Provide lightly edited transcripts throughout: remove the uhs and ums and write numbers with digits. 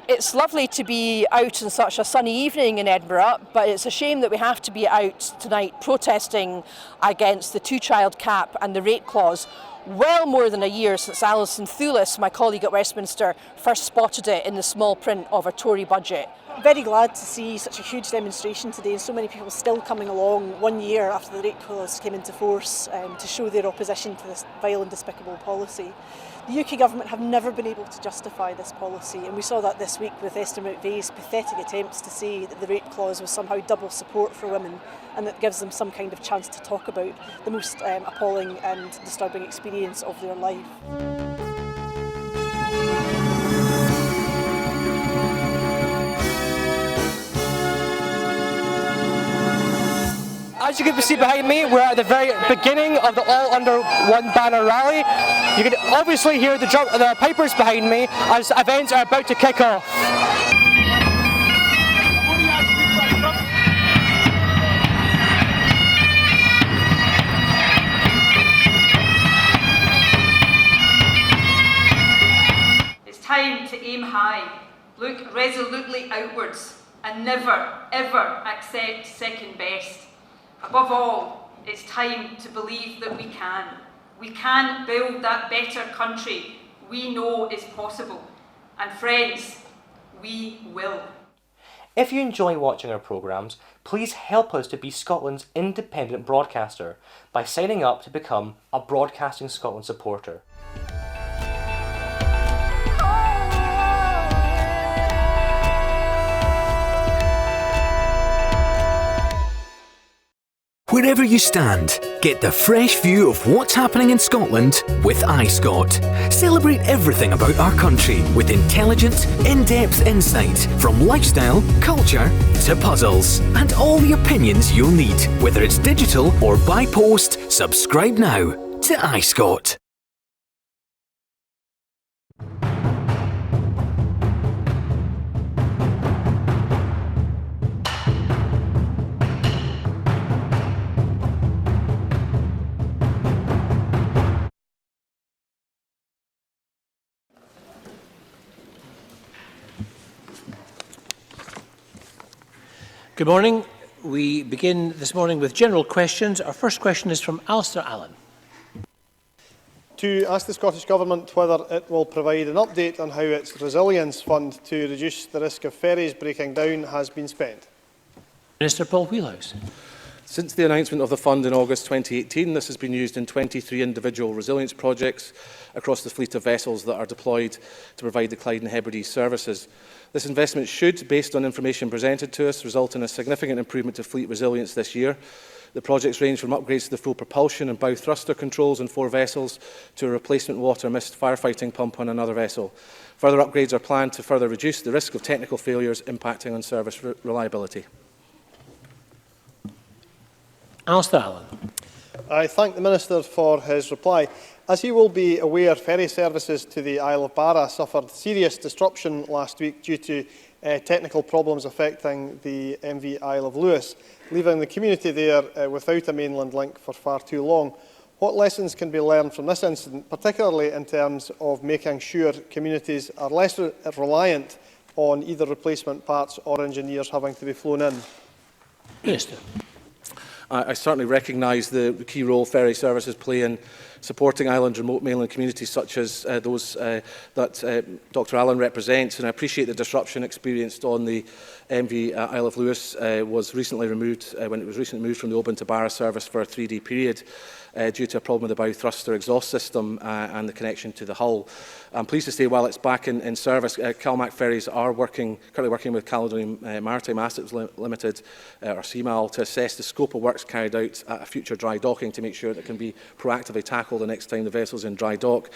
It's lovely to be out on such a sunny evening in Edinburgh, but it's a shame that we have to be out tonight protesting against the two-child cap and the rate clause. Well more than a year since Alison Thulis, my colleague at Westminster, first spotted it in the small print of a Tory budget. Very glad to see such a huge demonstration today and so many people still coming along 1 year after the rate clause came into force to show their opposition to this vile and despicable policy. The UK government have never been able to justify this policy, and we saw that this week with Esther McVeigh's pathetic attempts to say that the rate clause was somehow double support for women and that gives them some kind of chance to talk about the most appalling and disturbing experience of their life. As you can see behind me, we're at the very beginning of the All Under One Banner rally. You can obviously hear the pipers behind me as events are about to kick off. It's time to aim high, look resolutely outwards, and never, ever accept second best. Above all, it's time to believe that we can. We can build that better country we know is possible. And friends, we will. If you enjoy watching our programmes, please help us to be Scotland's independent broadcaster by signing up to become a Broadcasting Scotland supporter. Wherever you stand, get the fresh view of what's happening in Scotland with iScot. Celebrate everything about our country with intelligent, in-depth insight from lifestyle, culture to puzzles, and all the opinions you'll need. Whether it's digital or by post, subscribe now to iScot. Good morning. We begin this morning with general questions. Our first question is from Alasdair Allan. To ask the Scottish Government whether it will provide an update on how its resilience fund to reduce the risk of ferries breaking down has been spent. Minister Paul Wheelhouse. Since the announcement of the fund in August 2018, this has been used in 23 individual resilience projects across the fleet of vessels that are deployed to provide the Clyde and Hebrides services. This investment should, based on information presented to us, result in a significant improvement to fleet resilience this year. The projects range from upgrades to the full propulsion and bow thruster controls on 4 vessels to a replacement water mist firefighting pump on another vessel. Further upgrades are planned to further reduce the risk of technical failures impacting on service reliability. Alasdair Allan. I thank the Minister for his reply. As he will be aware, ferry services to the Isle of Barra suffered serious disruption last week due to technical problems affecting the MV Isle of Lewis, leaving the community there without a mainland link for far too long. What lessons can be learned from this incident, particularly in terms of making sure communities are less reliant on either replacement parts or engineers having to be flown in? Minister. I certainly recognise the key role ferry services play in supporting island remote mainland communities such as those that Dr Allan represents, and I appreciate the disruption experienced on the MV Isle of Lewis was recently removed when it was recently moved from the Oban to Barra service for a 3-day period due to a problem with the bow thruster exhaust system and the connection to the hull. I'm pleased to say while it's back in service, CalMac ferries are currently working with Caledonian Maritime Assets Limited, or CMAL, to assess the scope of works carried out at a future dry docking to make sure that it can be proactively tackled the next time the vessel's in dry dock.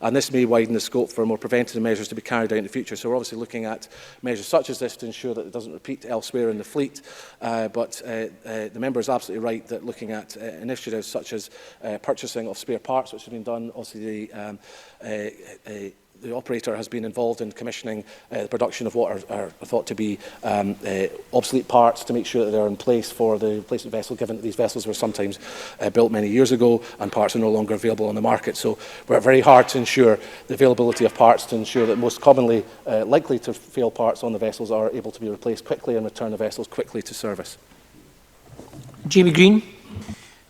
And this may widen the scope for more preventative measures to be carried out in the future. So we're obviously looking at measures such as this to ensure that it doesn't repeat elsewhere in the fleet. But the member is absolutely right that looking at initiatives such as purchasing of spare parts, which have been done, obviously the operator has been involved in commissioning the production of what are thought to be obsolete parts to make sure that they are in place for the replacement vessel, given that these vessels were sometimes built many years ago and parts are no longer available on the market. So we're very hard to ensure the availability of parts to ensure that most commonly likely to fail parts on the vessels are able to be replaced quickly and return the vessels quickly to service. Jamie Green.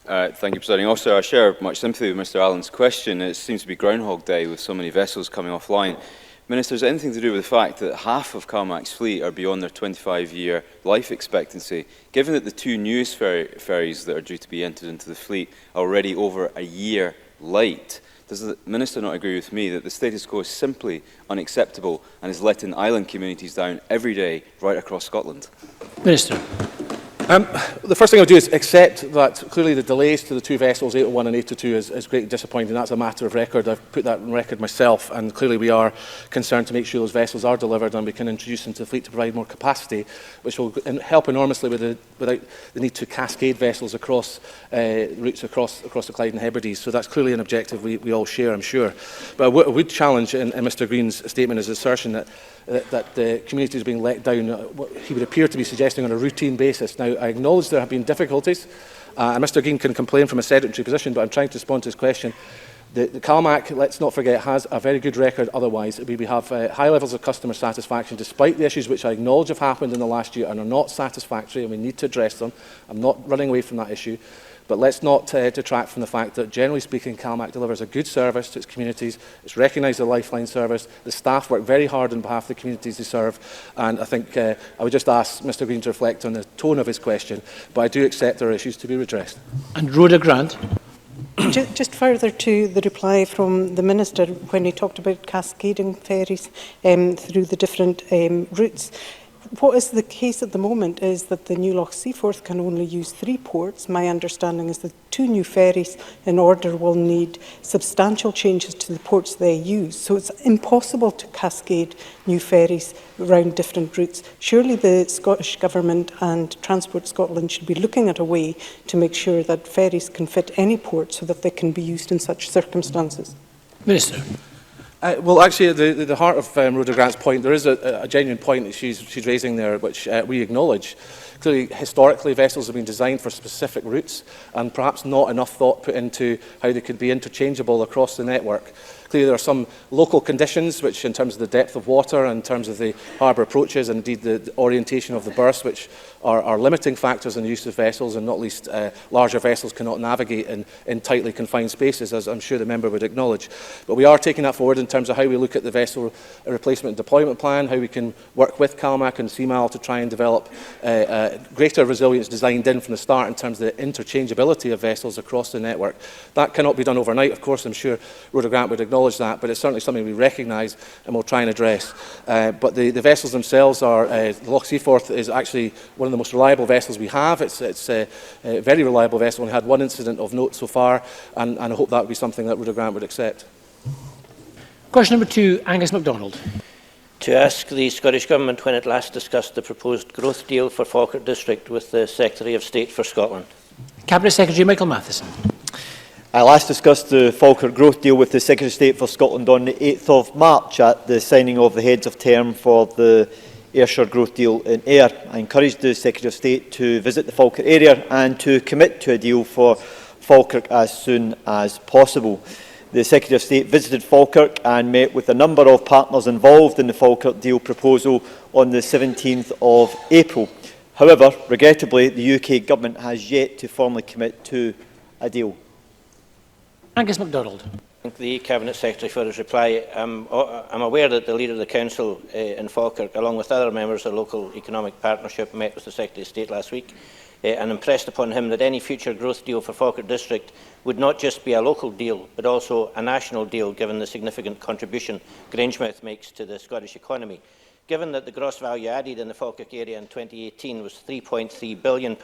Thank you, Presiding Officer. I share much sympathy with Mr Allan's question. It seems to be Groundhog Day with so many vessels coming offline. Minister, is it anything to do with the fact that half of CalMac's fleet are beyond their 25-year life expectancy? Given that the two newest ferries that are due to be entered into the fleet are already over a year late, does the Minister not agree with me that the status quo is simply unacceptable and is letting island communities down every day right across Scotland? Minister. The first thing I would do is accept that clearly the delays to the two vessels, 801 and 822, is greatly disappointing. That's a matter of record. I've put that on record myself, and clearly we are concerned to make sure those vessels are delivered and we can introduce them to the fleet to provide more capacity, which will help enormously without the need to cascade vessels across routes across the Clyde and Hebrides. So that's clearly an objective we all share, I'm sure. But I would challenge in Mr Green's statement his assertion that the community is being let down, what he would appear to be suggesting on a routine basis. Now, I acknowledge there have been difficulties, and Mr Green can complain from a sedentary position, but I'm trying to respond to his question. The CalMac, let's not forget, has a very good record otherwise. We have high levels of customer satisfaction, despite the issues which I acknowledge have happened in the last year and are not satisfactory, and we need to address them. I'm not running away from that issue. But let's not detract from the fact that, generally speaking, CalMac delivers a good service to its communities. It's recognised as a lifeline service. The staff work very hard on behalf of the communities they serve. And I think I would just ask Mr Green to reflect on the tone of his question. But I do accept there are issues to be redressed. And Rhoda Grant. Just further to the reply from the Minister when he talked about cascading ferries through the different routes. What is the case at the moment is that the new Loch Seaforth can only use 3 ports. My understanding is that 2 new ferries in order will need substantial changes to the ports they use. So it's impossible to cascade new ferries around different routes. Surely the Scottish Government and Transport Scotland should be looking at a way to make sure that ferries can fit any port so that they can be used in such circumstances. Minister. Well, actually, at the heart of Rhoda Grant's point, there is a genuine point that she's raising there, which we acknowledge. Clearly, historically, vessels have been designed for specific routes, and perhaps not enough thought put into how they could be interchangeable across the network. Clearly, there are some local conditions, which in terms of the depth of water, in terms of the harbour approaches, and indeed the orientation of the berths, which are limiting factors in the use of vessels, and not least larger vessels cannot navigate in tightly confined spaces, as I'm sure the member would acknowledge. But we are taking that forward in terms of how we look at the vessel replacement and deployment plan, how we can work with CalMac and CMAL to try and develop greater resilience designed in from the start in terms of the interchangeability of vessels across the network. That cannot be done overnight, of course. I'm sure Rhoda Grant would acknowledge that, but it's certainly something we recognise and will try and address. But the vessels themselves are, the Loch Seaforth is actually one of the most reliable vessels we have. It's a very reliable vessel. Only had one incident of note so far, and I hope that would be something that Rhoda Grant would accept. Question number 2, Angus MacDonald. To ask the Scottish Government when it last discussed the proposed growth deal for Falkirk District with the Secretary of State for Scotland. Cabinet Secretary Michael Matheson. I last discussed the Falkirk growth deal with the Secretary of State for Scotland on the 8th of March at the signing of the heads of term for the Ayrshire growth deal in Ayr. I encouraged the Secretary of State to visit the Falkirk area and to commit to a deal for Falkirk as soon as possible. The Secretary of State visited Falkirk and met with a number of partners involved in the Falkirk deal proposal on the 17th of April. However, regrettably, the UK Government has yet to formally commit to a deal. Angus MacDonald. Thank the Cabinet Secretary for his reply. I'm aware that the Leader of the Council in Falkirk, along with other members of the Local Economic Partnership, met with the Secretary of State last week and impressed upon him that any future growth deal for Falkirk District would not just be a local deal, but also a national deal, given the significant contribution Grangemouth makes to the Scottish economy. Given that the gross value added in the Falkirk area in 2018 was £3.3 billion,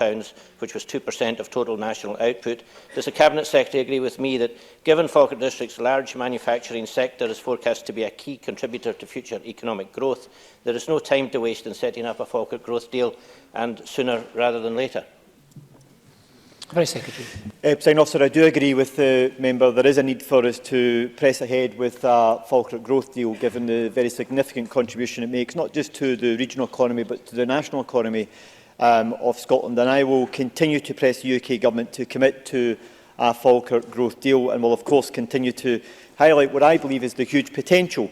which was 2% of total national output, does the Cabinet Secretary agree with me that, given Falkirk District's large manufacturing sector is forecast to be a key contributor to future economic growth, there is no time to waste in setting up a Falkirk growth deal, and sooner rather than later? Very Secretary. Presiding Officer, I do agree with the member. There is a need for us to press ahead with a Falkirk growth deal, given the very significant contribution it makes, not just to the regional economy, but to the national economy of Scotland. And I will continue to press the UK Government to commit to a Falkirk growth deal, and will of course continue to highlight what I believe is the huge potential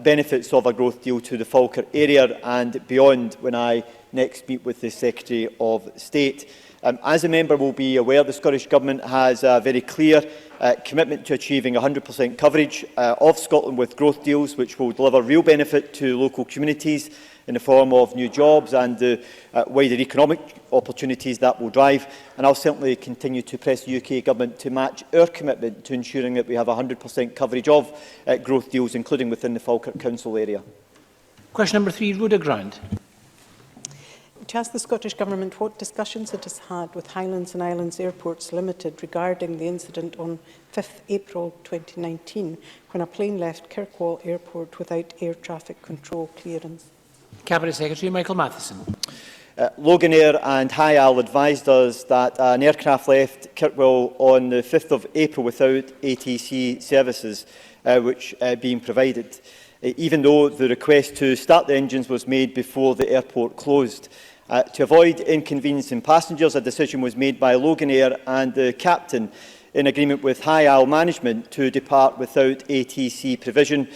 benefits of a growth deal to the Falkirk area and beyond when I next meet with the Secretary of State. As a member will be aware, the Scottish Government has a very clear commitment to achieving 100% coverage of Scotland with growth deals, which will deliver real benefit to local communities in the form of new jobs and the wider economic opportunities that will drive. And I'll certainly continue to press the UK Government to match our commitment to ensuring that we have 100% coverage of growth deals, including within the Falkirk Council area. Question number 3, Rhoda Grant. To ask the Scottish Government what discussions it has had with Highlands and Islands Airports Limited regarding the incident on 5th April 2019 when a plane left Kirkwall Airport without air traffic control clearance. Cabinet Secretary Michael Matheson. Loganair and Highal advised us that an aircraft left Kirkwall on the 5th of April without ATC services which being provided, even though the request to start the engines was made before the airport closed. To avoid inconveniencing passengers, a decision was made by Loganair and the captain in agreement with Highal management to depart without ATC provision,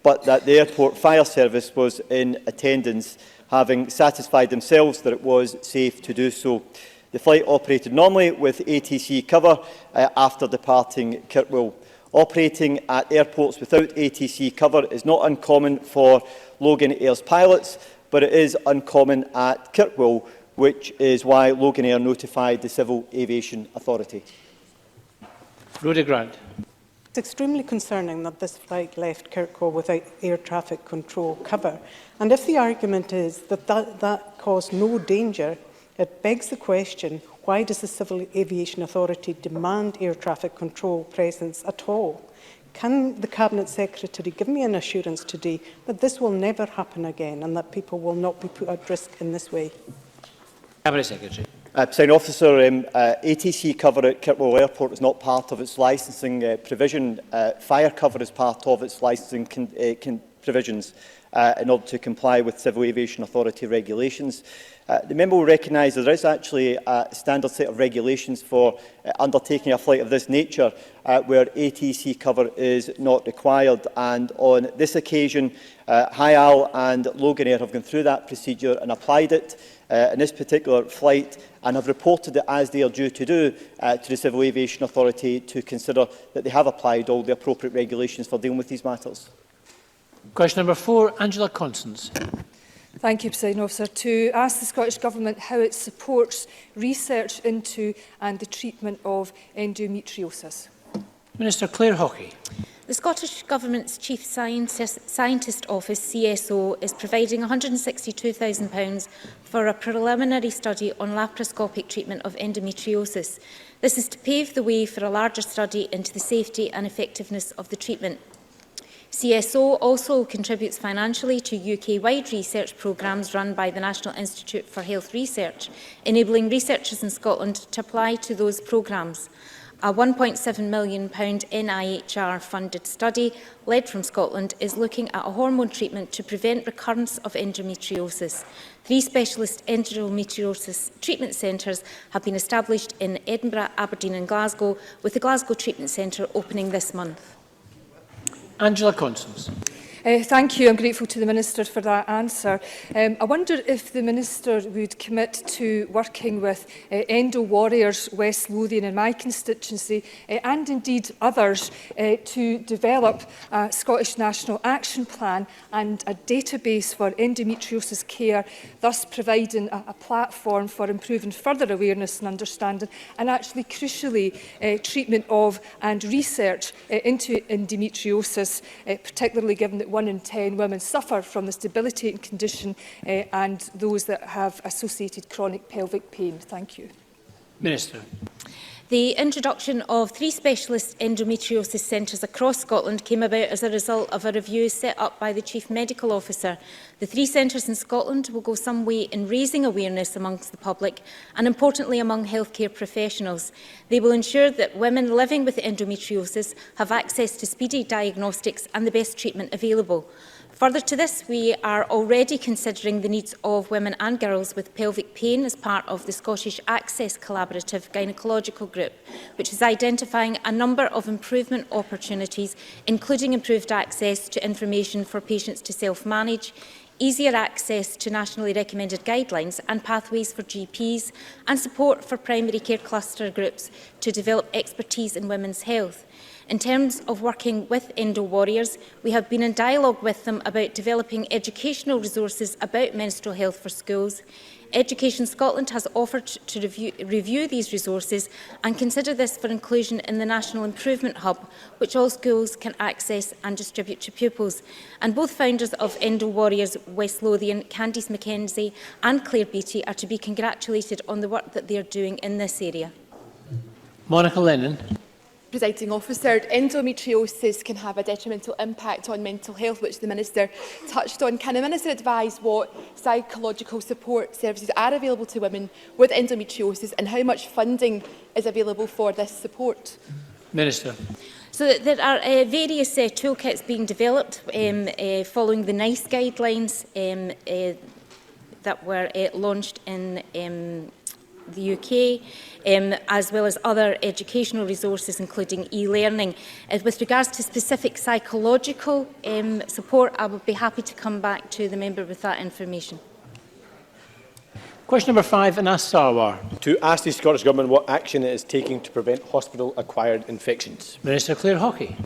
but that the airport fire service was in attendance, having satisfied themselves that it was safe to do so. The flight operated normally with ATC cover after departing Kirkwall. Operating at airports without ATC cover is not uncommon for Loganair's pilots, but it is uncommon at Kirkwall, which is why Loganair notified the Civil Aviation Authority. Rhoda Grant. It's extremely concerning that this flight left Kirkwall without air traffic control cover. And if the argument is that that caused no danger, it begs the question, why does the Civil Aviation Authority demand air traffic control presence at all? Can the Cabinet Secretary give me an assurance today that this will never happen again and that people will not be put at risk in this way? Cabinet Secretary. Presiding Officer, ATC cover at Kirkwall Airport is not part of its licensing provision. Fire cover is part of its licensing provisions in order to comply with Civil Aviation Authority regulations. The member will recognise that there is actually a standard set of regulations for undertaking a flight of this nature where ATC cover is not required, and on this occasion Highal and Loganair have gone through that procedure and applied it in this particular flight and have reported it, as they are due to do, to the Civil Aviation Authority to consider that they have applied all the appropriate regulations for dealing with these matters. Question number 4, Angela Constance. Thank you, Presiding Officer. To ask the Scottish Government how it supports research into and the treatment of endometriosis. Minister Claire Hockey. The Scottish Government's Chief Scientist Office, CSO, is providing £162,000 for a preliminary study on laparoscopic treatment of endometriosis. This is to pave the way for a larger study into the safety and effectiveness of the treatment. CSO also contributes financially to UK-wide research programmes run by the National Institute for Health Research, enabling researchers in Scotland to apply to those programmes. A £1.7 million NIHR-funded study, led from Scotland, is looking at a hormone treatment to prevent recurrence of endometriosis. 3 specialist endometriosis treatment centres have been established in Edinburgh, Aberdeen and Glasgow, with the Glasgow Treatment Centre opening this month. Angela Constance. Thank you. I'm grateful to the Minister for that answer. I wonder if the Minister would commit to working with Endo Warriors, West Lothian in my constituency, and indeed others, to develop a Scottish National Action Plan and a database for endometriosis care, thus providing a platform for improving further awareness and understanding, and actually crucially treatment of and research into endometriosis, particularly given that 1 in 10 women suffer from this debilitating condition and those that have associated chronic pelvic pain. Thank you. Minister. The introduction of 3 specialist endometriosis centres across Scotland came about as a result of a review set up by the Chief Medical Officer. The 3 centres in Scotland will go some way in raising awareness amongst the public and, importantly, among healthcare professionals. They will ensure that women living with endometriosis have access to speedy diagnostics and the best treatment available. Further to this, we are already considering the needs of women and girls with pelvic pain as part of the Scottish Access Collaborative Gynaecological Group, which is identifying a number of improvement opportunities, including improved access to information for patients to self-manage, easier access to nationally recommended guidelines and pathways for GPs, and support for primary care cluster groups to develop expertise in women's health. In terms of working with Endo Warriors, we have been in dialogue with them about developing educational resources about menstrual health for schools. Education Scotland has offered to review these resources and consider this for inclusion in the National Improvement Hub, which all schools can access and distribute to pupils. And both founders of Endo Warriors West Lothian, Candice Mackenzie and Claire Beattie, are to be congratulated on the work that they are doing in this area. Monica Lennon. Presiding Officer, endometriosis can have a detrimental impact on mental health, which the Minister touched on. Can the Minister advise what psychological support services are available to women with endometriosis and how much funding is available for this support? Minister. So there are various toolkits being developed following the NICE guidelines that were launched in the UK, as well as other educational resources, including e-learning. With regards to specific psychological support, I would be happy to come back to the member with that information. Question number 5, Anas Sarwar. To ask the Scottish Government what action it is taking to prevent hospital-acquired infections. Minister Claire Hockey.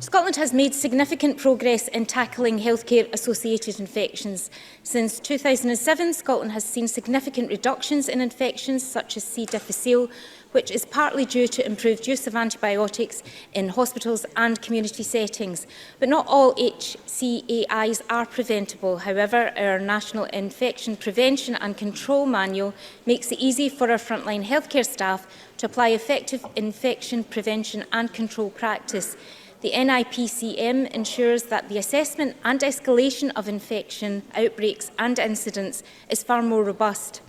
Scotland has made significant progress in tackling healthcare-associated infections. Since 2007, Scotland has seen significant reductions in infections such as C. difficile, which is partly due to improved use of antibiotics in hospitals and community settings. But not all HCAIs are preventable. However, our National Infection Prevention and Control Manual makes it easy for our frontline healthcare staff to apply effective infection prevention and control practice. The NIPCM ensures that the assessment and escalation of infection outbreaks and incidents is far more robust.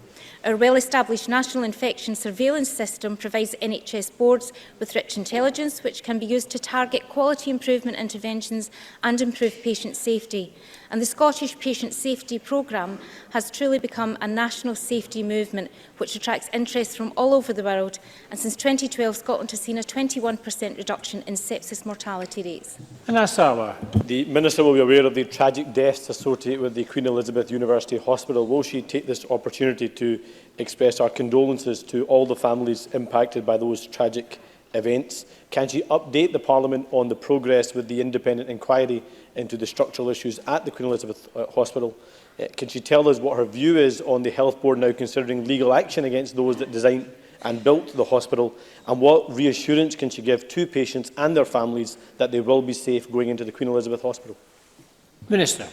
Our well-established National Infection Surveillance System provides NHS boards with rich intelligence which can be used to target quality improvement interventions and improve patient safety. And the Scottish Patient Safety Programme has truly become a national safety movement which attracts interest from all over the world. And since 2012, Scotland has seen a 21% reduction in sepsis mortality rates. Anas Sarwar. The Minister will be aware of the tragic deaths associated with the Queen Elizabeth University Hospital. Will she take this opportunity to express our condolences to all the families impacted by those tragic events? Can she update the Parliament on the progress with the independent inquiry into the structural issues at the Queen Elizabeth Hospital? Can she tell us what her view is on the Health Board now considering legal action against those that designed and built the hospital? And what reassurance can she give to patients and their families that they will be safe going into the Queen Elizabeth Hospital? Minister.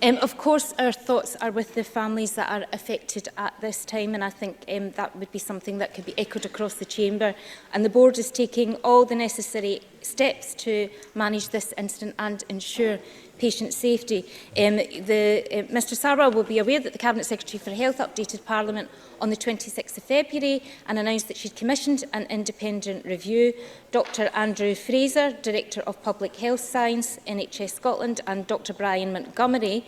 Of course, our thoughts are with the families that are affected at this time, and I think that would be something that could be echoed across the chamber. And the board is taking all the necessary steps to manage this incident and ensure patient safety. Mr Sarwar will be aware that the Cabinet Secretary for Health updated Parliament on the 26th of February and announced that she'd commissioned an independent review. Dr Andrew Fraser, Director of Public Health Science, NHS Scotland, and Dr Brian Montgomery,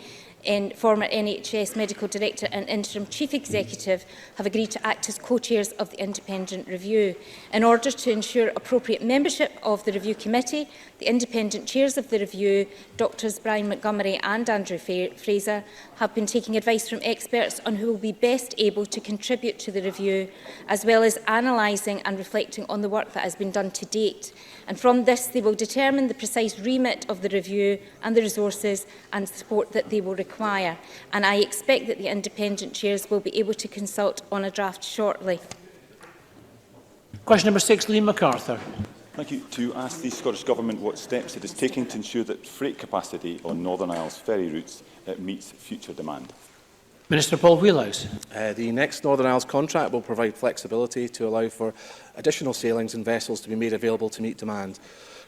former NHS Medical Director and Interim Chief Executive, have agreed to act as co-chairs of the independent review. In order to ensure appropriate membership of the review committee, the independent chairs of the review, Drs Brian Montgomery and Andrew Fraser, have been taking advice from experts on who will be best able to contribute to the review, as well as analysing and reflecting on the work that has been done to date. And from this, they will determine the precise remit of the review and the resources and support that they will require. And I expect that the independent chairs will be able to consult on a draft shortly. Question number 6, Liam MacArthur. Thank you. To ask the Scottish Government what steps it is taking to ensure that freight capacity on Northern Isles ferry routes meets future demand. Minister Paul Wheelhouse. The next Northern Isles contract will provide flexibility to allow for additional sailings and vessels to be made available to meet demand.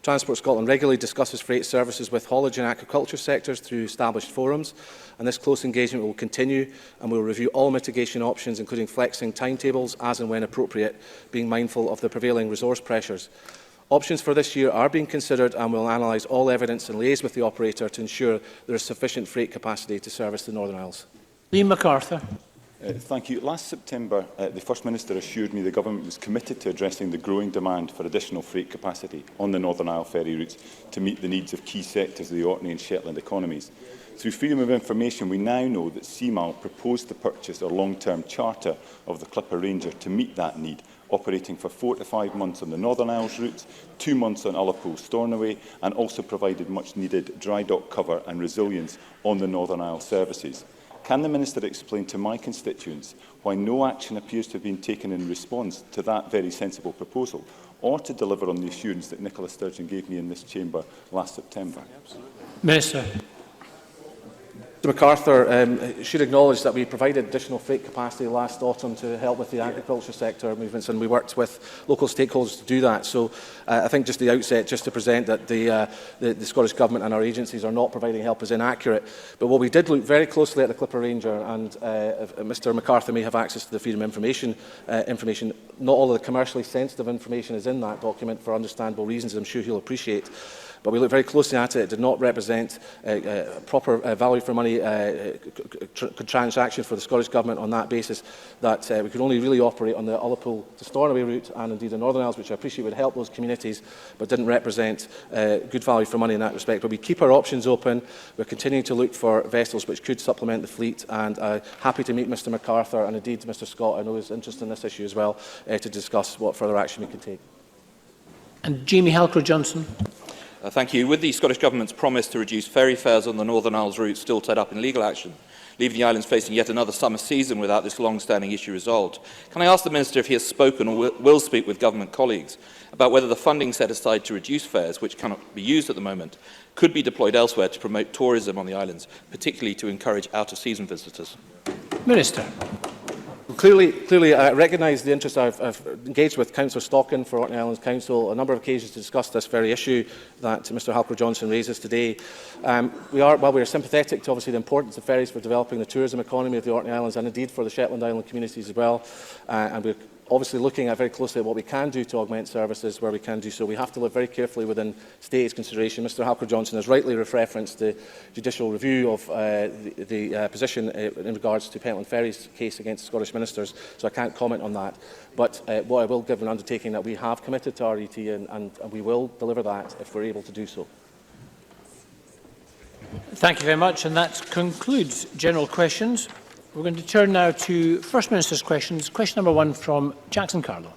Transport Scotland regularly discusses freight services with haulage and agriculture sectors through established forums, and this close engagement will continue, and we will review all mitigation options, including flexing timetables as and when appropriate, being mindful of the prevailing resource pressures. Options for this year are being considered, and we'll analyse all evidence and liaise with the operator to ensure there is sufficient freight capacity to service the Northern Isles. Liam MacArthur. Thank you. Last September, the First Minister assured me the Government was committed to addressing the growing demand for additional freight capacity on the Northern Isle ferry routes to meet the needs of key sectors of the Orkney and Shetland economies. Through freedom of information, we now know that CMAL proposed to purchase a long-term charter of the Clipper Ranger to meet that need, operating for 4 to 5 months on the Northern Isles routes, 2 months on Ullapool Stornoway, and also provided much-needed dry dock cover and resilience on the Northern Isles services. Can the Minister explain to my constituents why no action appears to have been taken in response to that very sensible proposal, or to deliver on the assurance that Nicola Sturgeon gave me in this chamber last September? Minister. Mr MacArthur should acknowledge that we provided additional freight capacity last autumn to help with the agriculture sector movements, and we worked with local stakeholders to do that. So I think just the outset, just to present that the Scottish Government and our agencies are not providing help is inaccurate. But what we did look very closely at the Clipper Ranger, and Mr MacArthur may have access to the freedom of information. Not all of the commercially sensitive information is in that document for understandable reasons I'm sure he'll appreciate. But we looked very closely at it. It did not represent proper value for money transaction for the Scottish Government on that basis, that we could only really operate on the Ullapool to Stornoway route and indeed the Northern Isles, which I appreciate would help those communities, but didn't represent good value for money in that respect. But we keep our options open. We're continuing to look for vessels which could supplement the fleet, and happy to meet Mr MacArthur and indeed Mr Scott, I know is interested in this issue as well, to discuss what further action we can take. And Jamie Halcrow-Johnson. Thank you. With the Scottish Government's promise to reduce ferry fares on the Northern Isles route still tied up in legal action, leaving the islands facing yet another summer season without this long-standing issue resolved, can I ask the Minister if he has spoken or will speak with Government colleagues about whether the funding set aside to reduce fares, which cannot be used at the moment, could be deployed elsewhere to promote tourism on the islands, particularly to encourage out-of-season visitors? Minister. Clearly, I recognise the interest. I've engaged with Councillor Stockin for Orkney Islands Council a number of occasions to discuss this very issue that Mr Halcrow-Johnson raises today. While we are sympathetic to obviously the importance of ferries for developing the tourism economy of the Orkney Islands and indeed for the Shetland Island communities as well, and we're obviously looking at very closely at what we can do to augment services where we can do so. We have to live very carefully within state consideration. Mr Halcrow-Johnson has rightly referenced the judicial review of the position in regards to Pentland Ferries case against Scottish ministers, so I can't comment on that. But what I will give an undertaking that we have committed to RET and we will deliver that if we're able to do so. Thank you very much, and that concludes general questions. We're going to turn now to First Minister's questions. Question number 1 from Jackson Carlow.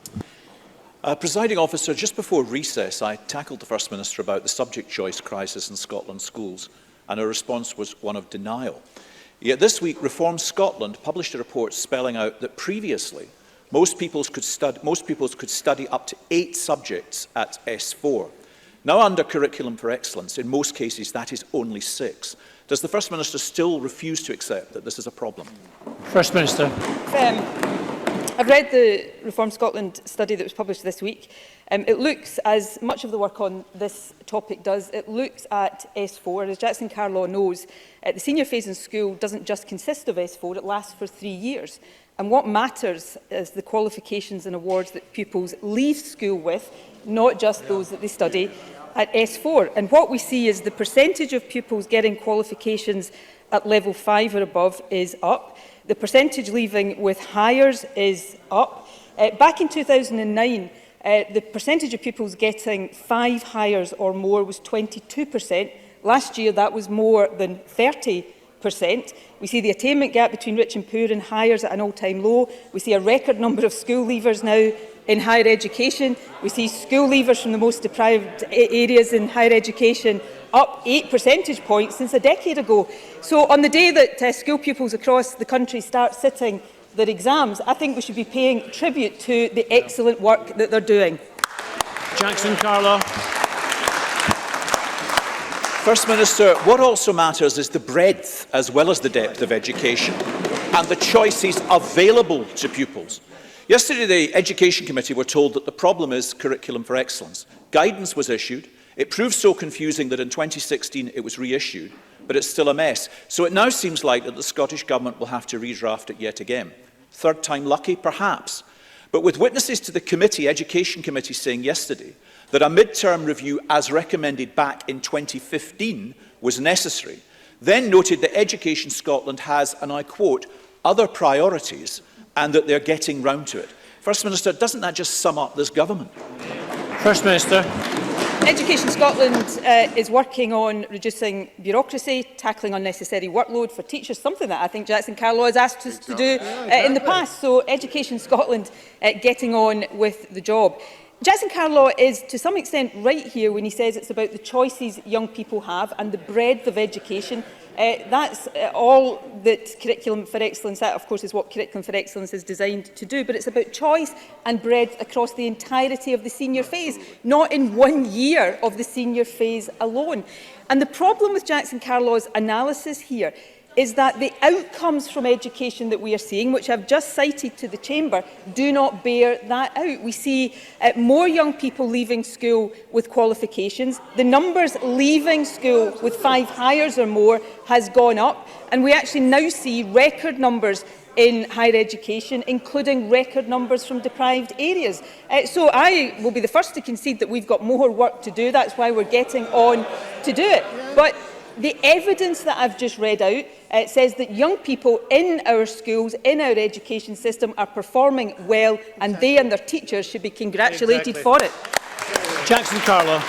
Presiding officer, just before recess, I tackled the First Minister about the subject choice crisis in Scotland's schools, and her response was one of denial. Yet this week, Reform Scotland published a report spelling out that previously most pupils could study up to 8 subjects at S4. Now, under Curriculum for Excellence, in most cases that is only 6. Does the First Minister still refuse to accept that this is a problem? First Minister. I've read the Reform Scotland study that was published this week. It looks, as much of the work on this topic does, it looks at S4. As Jackson Carlow knows, the senior phase in school doesn't just consist of S4, it lasts for 3 years. And what matters is the qualifications and awards that pupils leave school with, not just those that they study at S4. And what we see is the percentage of pupils getting qualifications at level 5 or above is up. The percentage leaving with hires is up. Back in 2009, the percentage of pupils getting 5 hires or more was 22%. Last year, that was more than 30%. We see the attainment gap between rich and poor in hires at an all-time low. We see a record number of school leavers now in higher education. We see school leavers from the most deprived areas in higher education up 8 percentage points since a decade ago. So on the day that school pupils across the country start sitting their exams, I think we should be paying tribute to the excellent work that they're doing. Jackson Carlow. First Minister, what also matters is the breadth as well as the depth of education. and the choices available to pupils. Yesterday, the Education Committee were told that the problem is curriculum for excellence. Guidance was issued. It proved so confusing that in 2016 it was reissued, but it's still a mess. So it now seems like that the Scottish Government will have to redraft it yet again. Third time lucky, perhaps. But with witnesses to the Education Committee saying yesterday that a mid-term review as recommended back in 2015 was necessary, then noted that Education Scotland has, and I quote, other priorities, and that they're getting round to it. First Minister, doesn't that just sum up this government? First Minister. Education Scotland is working on reducing bureaucracy, tackling unnecessary workload for teachers, something that I think Jackson Carlaw has asked us to do in the past. So Education Scotland getting on with the job. Jackson Carlaw is to some extent right here when he says it's about the choices young people have and the breadth of education. That's all that Curriculum for Excellence, that of course is what Curriculum for Excellence is designed to do, but it's about choice and breadth across the entirety of the senior phase, not in 1 year of the senior phase alone. And the problem with Jackson Carlaw's analysis here is that the outcomes from education that we are seeing, which I've just cited to the Chamber, do not bear that out. We see more young people leaving school with qualifications. The numbers leaving school with 5 hires or more has gone up, and we actually now see record numbers in higher education, including record numbers from deprived areas. So I will be the first to concede that we've got more work to do. That's why we're getting on to do it. But the evidence that I've just read out says that young people in our schools, in our education system, are performing well, and they and their teachers should be congratulated for it. Jackson Carlaw.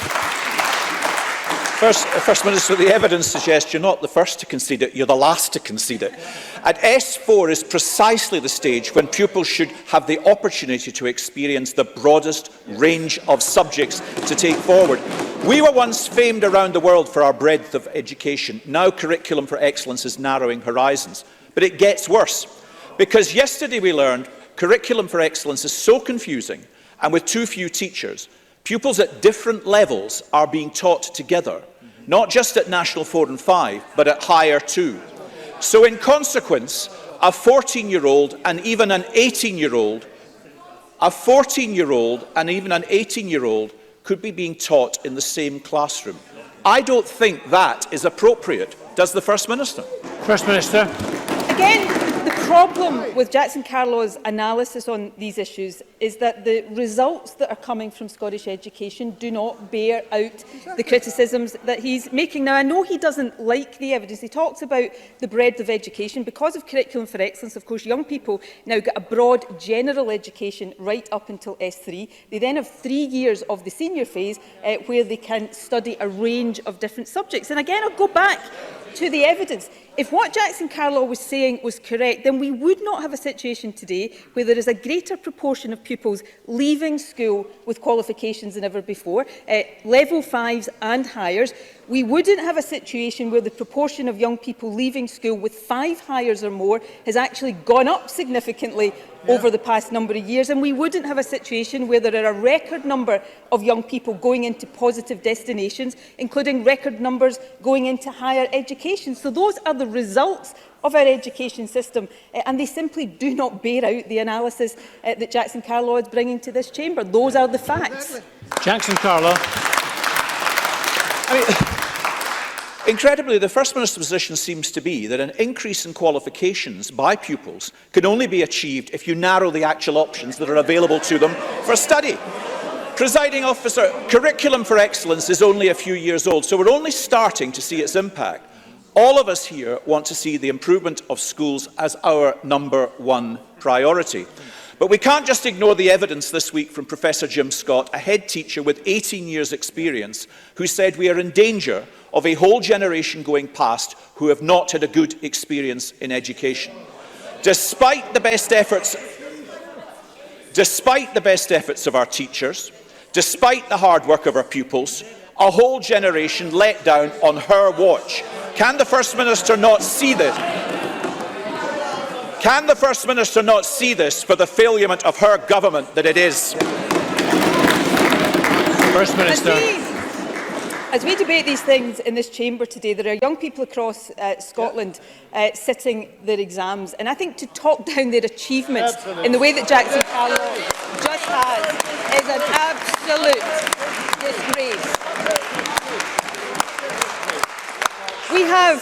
First Minister, the evidence suggests you're not the first to concede it, you're the last to concede it. At S4 is precisely the stage when pupils should have the opportunity to experience the broadest range of subjects to take forward. We were once famed around the world for our breadth of education. Now Curriculum for Excellence is narrowing horizons. But it gets worse, because yesterday we learned Curriculum for Excellence is so confusing, and with too few teachers, pupils at different levels are being taught together, not just at National 4 and 5, but at higher too. So in consequence, a 14-year-old and even an 18-year-old, could be being taught in the same classroom. I don't think that is appropriate. Does the First Minister? First Minister. Again, the problem with Jackson Carlaw's analysis on these issues is that the results that are coming from Scottish education do not bear out the criticisms that he's making. Now, I know he doesn't like the evidence. He talks about the breadth of education. Because of Curriculum for Excellence, of course, young people now get a broad general education right up until S3. They then have 3 years of the senior phase where they can study a range of different subjects. And again, I'll go back to the evidence. If what Jackson Carlaw was saying was correct, then we would not have a situation today where there is a greater proportion of pupils leaving school with qualifications than ever before, level 5s and hires. We wouldn't have a situation where the proportion of young people leaving school with 5 hires or more has actually gone up significantly over the past number of years, and we wouldn't have a situation where there are a record number of young people going into positive destinations, including record numbers going into higher education. So those are the results of our education system, and they simply do not bear out the analysis that Jackson Carlaw is bringing to this chamber. Those are the facts. Jackson Carlaw. Incredibly, the First Minister's position seems to be that an increase in qualifications by pupils can only be achieved if you narrow the actual options that are available to them for study. Presiding Officer, Curriculum for Excellence is only a few years old, so we're only starting to see its impact. All of us here want to see the improvement of schools as our #1 priority. But we can't just ignore the evidence this week from Professor Jim Scott, a head teacher with 18 years' experience, who said we are in danger of a whole generation going past who have not had a good experience in education. Despite the best efforts of our teachers, despite the hard work of our pupils, a whole generation let down on her watch. Can the First Minister not see this? Can the First Minister not see this for the failure of her government that it is? First Minister. as we debate these things in this chamber today, there are young people across Scotland sitting their exams, and I think to talk down their achievements in the way that Jackson Carlow just has is an absolute disgrace. We have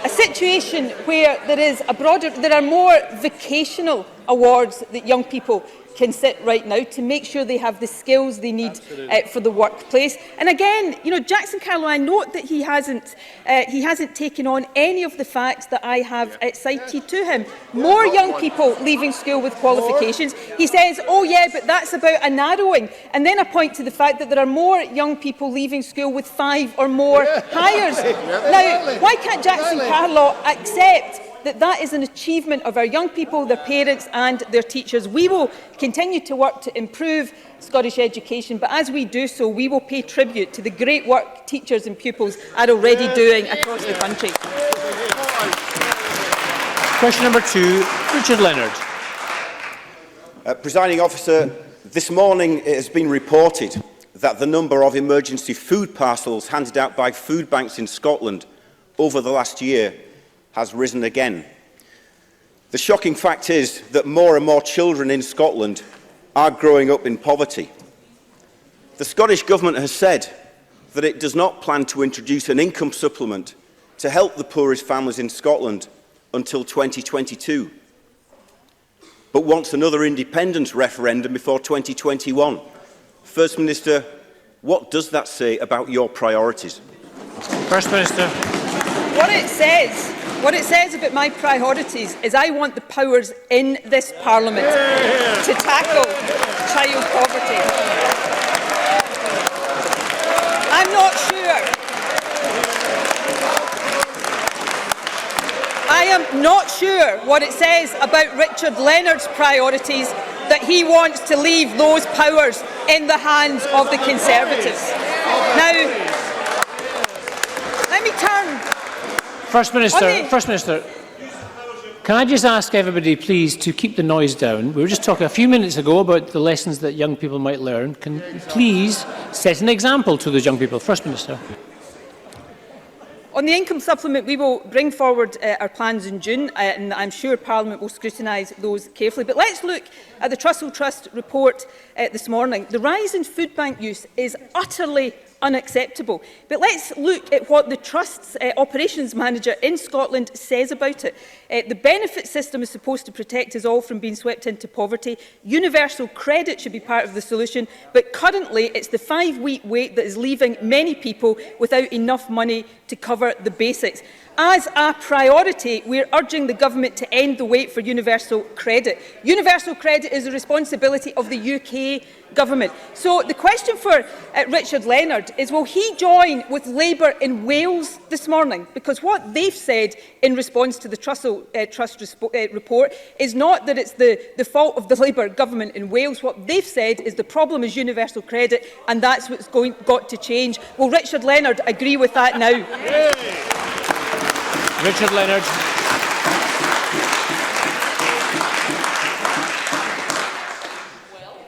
a situation where there are more vocational awards that young people can sit right now to make sure they have the skills they need for the workplace. And again, Jackson Carlow, I note that he hasn't taken on any of the facts that I have cited to him. More young people leaving school with qualifications. He says, oh yeah, but that's about a narrowing. And then I point to the fact that there are more young people leaving school with 5 or more hires. Now, why can't Jackson Carlow accept that is an achievement of our young people, their parents and their teachers? We will continue to work to improve Scottish education, but as we do so, we will pay tribute to the great work teachers and pupils are already doing across the country. Question number 2, Richard Leonard. Presiding Officer, this morning it has been reported that the number of emergency food parcels handed out by food banks in Scotland over the last year has risen again. The shocking fact is that more and more children in Scotland are growing up in poverty. The Scottish Government has said that it does not plan to introduce an income supplement to help the poorest families in Scotland until 2022, but wants another independence referendum before 2021. First Minister, what does that say about your priorities? First Minister. What it says about my priorities is I want the powers in this Parliament to tackle child poverty. I'm not sure. I am not sure what it says about Richard Leonard's priorities that he wants to leave those powers in the hands of the Conservatives. Now, let me turn. First Minister, can I just ask everybody, please, to keep the noise down? We were just talking a few minutes ago about the lessons that young people might learn. Can you please set an example to those young people? First Minister. On the income supplement, we will bring forward our plans in June, and I'm sure Parliament will scrutinise those carefully. But let's look at the Trussell Trust report this morning. The rise in food bank use is utterly unacceptable. But let's look at what the Trust's operations manager in Scotland says about it. The benefit system is supposed to protect us all from being swept into poverty. Universal credit should be part of the solution, but currently it's the 5-week wait that is leaving many people without enough money to cover the basics. As a priority, we are urging the Government to end the wait for universal credit. Universal credit is the responsibility of the UK Government. So the question for Richard Leonard is, will he join with Labour in Wales this morning? Because what they've said in response to the Trussell Trust report is not that it's the fault of the Labour Government in Wales. What they've said is the problem is universal credit, and that's what's got to change. Will Richard Leonard agree with that now? Richard Leonard.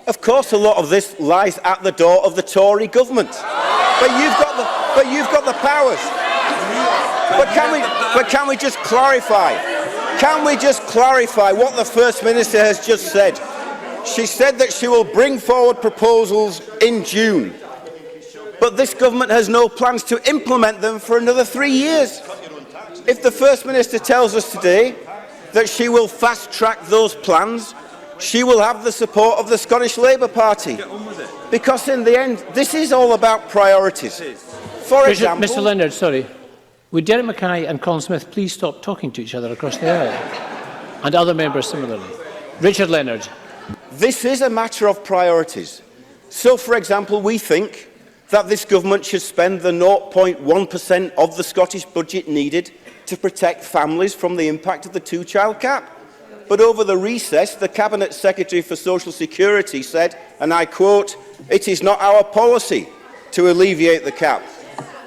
Of course, a lot of this lies at the door of the Tory government, but you've got the powers. But can we just clarify? Can we just clarify what the First Minister has just said? She said that she will bring forward proposals in June, but this government has no plans to implement them for another 3 years. If the First Minister tells us today that she will fast-track those plans, she will have the support of the Scottish Labour Party. Because in the end, this is all about priorities. For example... Mr Leonard, sorry. Would Derek Mackay and Colin Smith please stop talking to each other across the aisle? And other members similarly. Richard Leonard. This is a matter of priorities. So, for example, we think that this government should spend the 0.1% of the Scottish budget needed to protect families from the impact of the two-child cap. But over the recess, the Cabinet Secretary for Social Security said, and I quote, "It is not our policy to alleviate the cap."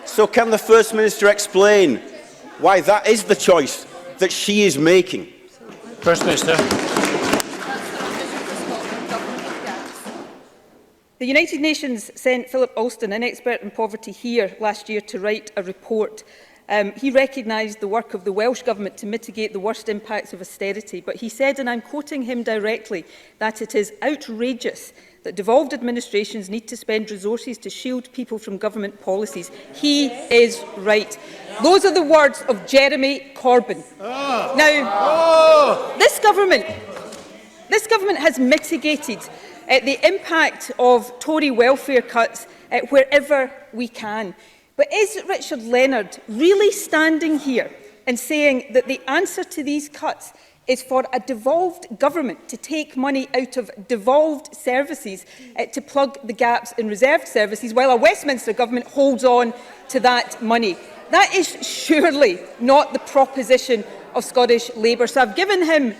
So can the First Minister explain why that is the choice that she is making? First Minister. The United Nations sent Philip Alston, an expert in poverty, here last year to write a report. He recognised the work of the Welsh Government to mitigate the worst impacts of austerity, but he said, and I'm quoting him directly, that it is outrageous that devolved administrations need to spend resources to shield people from government policies. He is right. Those are the words of Jeremy Corbyn. Now, this government has mitigated the impact of Tory welfare cuts wherever we can. But is Richard Leonard really standing here and saying that the answer to these cuts is for a devolved government to take money out of devolved services to plug the gaps in reserved services, while a Westminster government holds on to that money? That is surely not the proposition of Scottish Labour. So I've given him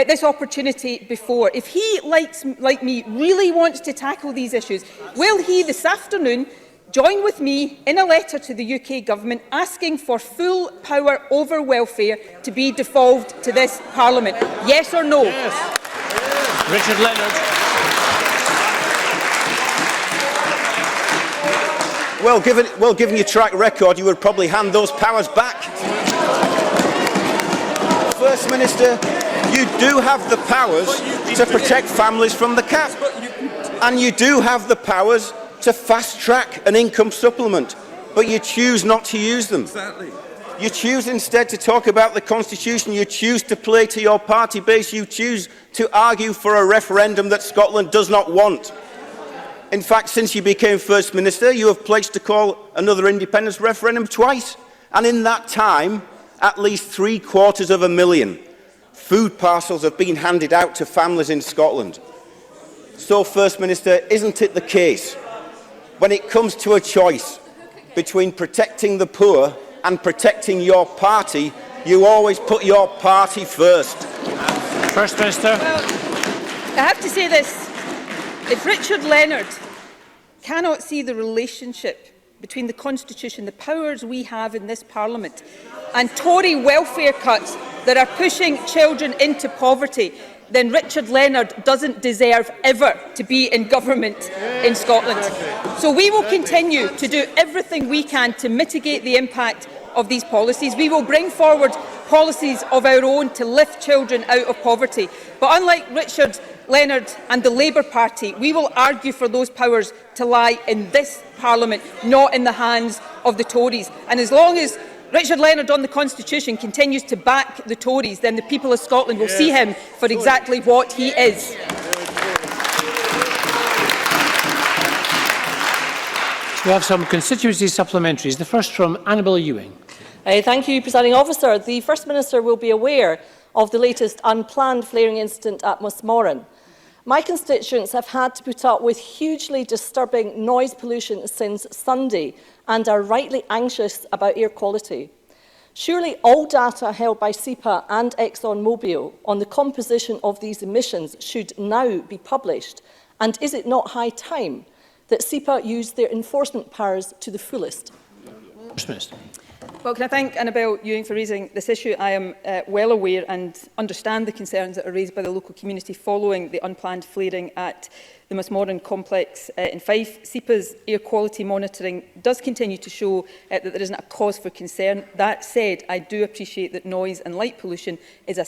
this opportunity before. If he, like me, really wants to tackle these issues, will he this afternoon join with me in a letter to the UK Government asking for full power over welfare to be devolved to this Parliament? Yes or no? Yes. Richard Leonard. Well, given your track record, you would probably hand those powers back. First Minister, you do have the powers to protect families from the cap. And you do have the powers to fast-track an income supplement, but you choose not to use them. Exactly. You choose instead to talk about the Constitution. You choose to play to your party base. You choose to argue for a referendum that Scotland does not want. In fact, since you became First Minister, you have pledged to call another independence referendum twice. And in that time, at least 750,000 food parcels have been handed out to families in Scotland. So, First Minister, isn't it the case, when it comes to a choice between protecting the poor and protecting your party, you always put your party first? First Minister. Well, I have to say this. If Richard Leonard cannot see the relationship between the Constitution, the powers we have in this Parliament, and Tory welfare cuts that are pushing children into poverty, then Richard Leonard doesn't deserve ever to be in government in Scotland. So we will continue to do everything we can to mitigate the impact of these policies. We will bring forward policies of our own to lift children out of poverty. But unlike Richard Leonard and the Labour Party, we will argue for those powers to lie in this Parliament, not in the hands of the Tories. And as long as Richard Leonard on the Constitution continues to back the Tories, then the people of Scotland will see him for exactly what he is. We have some constituency supplementaries. The first from Annabel Ewing. Thank you, Presiding Officer. The First Minister will be aware of the latest unplanned flaring incident at Musmoran. My constituents have had to put up with hugely disturbing noise pollution since Sunday and are rightly anxious about air quality. Surely all data held by SEPA and ExxonMobil on the composition of these emissions should now be published. And is it not high time that SEPA use their enforcement powers to the fullest? First Minister. Well, can I thank Annabel Ewing for raising this issue? I am well aware and understand the concerns that are raised by the local community following the unplanned flaring at the Musmoran complex in Fife. SEPA's air quality monitoring does continue to show that there isn't a cause for concern. That said, I do appreciate that noise and light pollution is a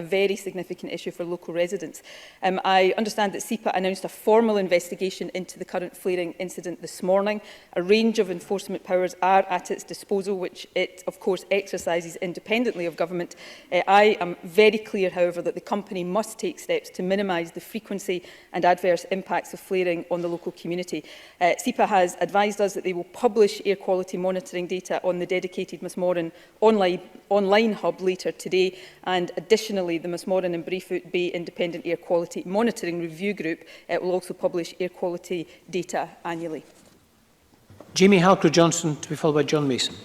very significant issue for local residents. I understand that SEPA announced a formal investigation into the current flaring incident this morning. A range of enforcement powers are at its disposal, which it, of course, exercises independently of government. I am very clear, however, that the company must take steps to minimise the frequency and adverse impacts of flaring on the local community. SEPA has advised us that they will publish air quality monitoring data on the dedicated Musmoran online hub later today, and additionally the Musmoran and Breafoot Bay Independent Air Quality Monitoring Review Group will also publish air quality data annually. Jamie Halcrow-Johnson, to be followed by John Mason.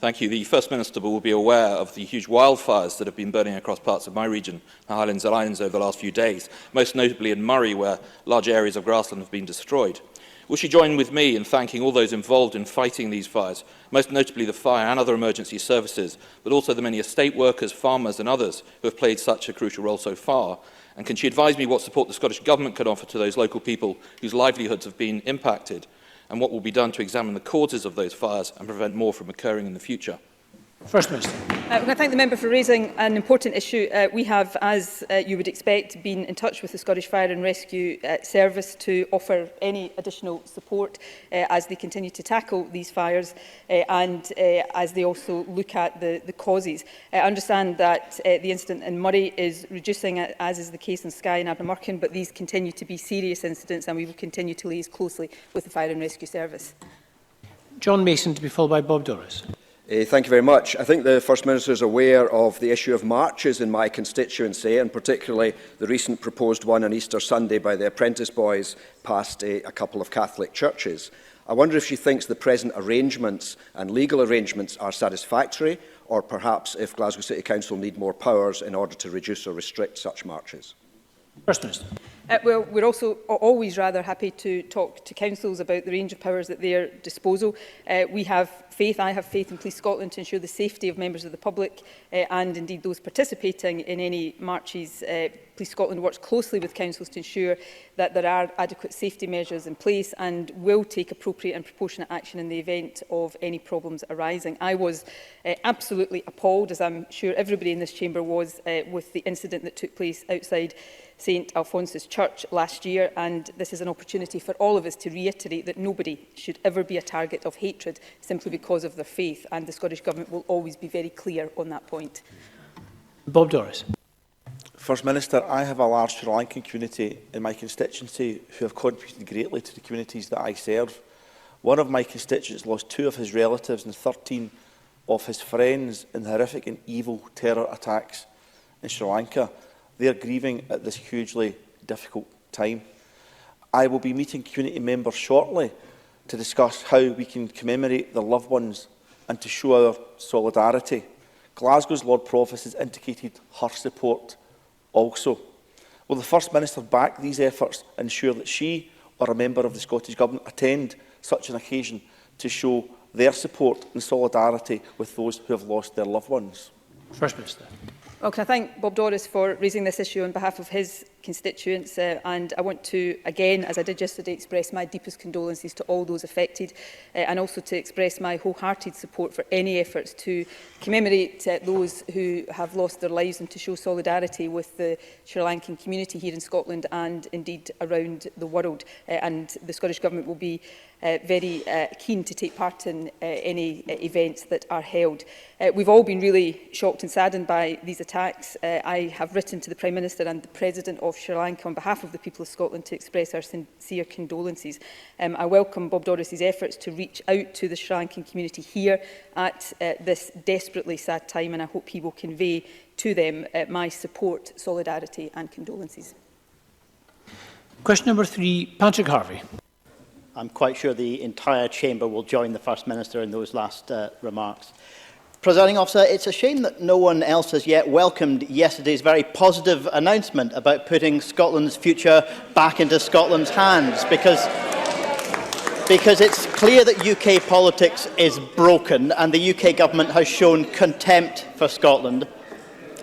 Thank you. The First Minister will be aware of the huge wildfires that have been burning across parts of my region, the Highlands and Islands, over the last few days, most notably in Murray, where large areas of grassland have been destroyed. Will she join with me in thanking all those involved in fighting these fires, most notably the fire and other emergency services, but also the many estate workers, farmers and others who have played such a crucial role so far? And can she advise me what support the Scottish Government can offer to those local people whose livelihoods have been impacted, and what will be done to examine the causes of those fires and prevent more from occurring in the future? First Minister. I thank the member for raising an important issue. We have, as you would expect, been in touch with the Scottish Fire and Rescue Service to offer any additional support as they continue to tackle these fires and as they also look at the causes. I understand that the incident in Murray is reducing, as is the case in Skye and Abermurkin, but these continue to be serious incidents and we will continue to liaise closely with the Fire and Rescue Service. John Mason, to be followed by Bob Doris. Thank you very much. I think the First Minister is aware of the issue of marches in my constituency, and particularly the recent proposed one on Easter Sunday by the apprentice boys past a couple of Catholic churches. I wonder if she thinks the present arrangements and legal arrangements are satisfactory, or perhaps if Glasgow City Council need more powers in order to reduce or restrict such marches. First Minister. Well, we're also always rather happy to talk to councils about the range of powers at their disposal. We have faith, I have faith in Police Scotland to ensure the safety of members of the public and indeed those participating in any marches. Police Scotland works closely with councils to ensure that there are adequate safety measures in place and will take appropriate and proportionate action in the event of any problems arising. I was absolutely appalled, as I'm sure everybody in this chamber was, with the incident that took place outside St Alphonsus Church last year, and this is an opportunity for all of us to reiterate that nobody should ever be a target of hatred simply because of their faith, and the Scottish Government will always be very clear on that point. Bob Doris. First Minister, I have a large Sri Lankan community in my constituency who have contributed greatly to the communities that I serve. One of my constituents lost 2 of his relatives and 13 of his friends in the horrific and evil terror attacks in Sri Lanka. They are grieving at this hugely difficult time. I will be meeting community members shortly to discuss how we can commemorate their loved ones and to show our solidarity. Glasgow's Lord Provost has indicated her support also. Will the First Minister back these efforts and ensure that she or a member of the Scottish Government attend such an occasion to show their support and solidarity with those who have lost their loved ones? First Minister. Well, can I thank Bob Doris for raising this issue on behalf of his constituents, and I want to, again, as I did yesterday, express my deepest condolences to all those affected and also to express my wholehearted support for any efforts to commemorate those who have lost their lives and to show solidarity with the Sri Lankan community here in Scotland and indeed around the world. And the Scottish Government will be very keen to take part in any events that are held. We've all been really shocked and saddened by these attacks. I have written to the Prime Minister and the President of Sri Lanka on behalf of the people of Scotland to express our sincere condolences. I welcome Bob Doris's efforts to reach out to the Sri Lankan community here at this desperately sad time, and I hope he will convey to them my support, solidarity and condolences. Question number 3, Patrick Harvey. I'm quite sure the entire chamber will join the First Minister in those last remarks. Presiding Officer, it's a shame that no one else has yet welcomed yesterday's very positive announcement about putting Scotland's future back into Scotland's hands, because it's clear that UK politics is broken and the UK government has shown contempt for Scotland.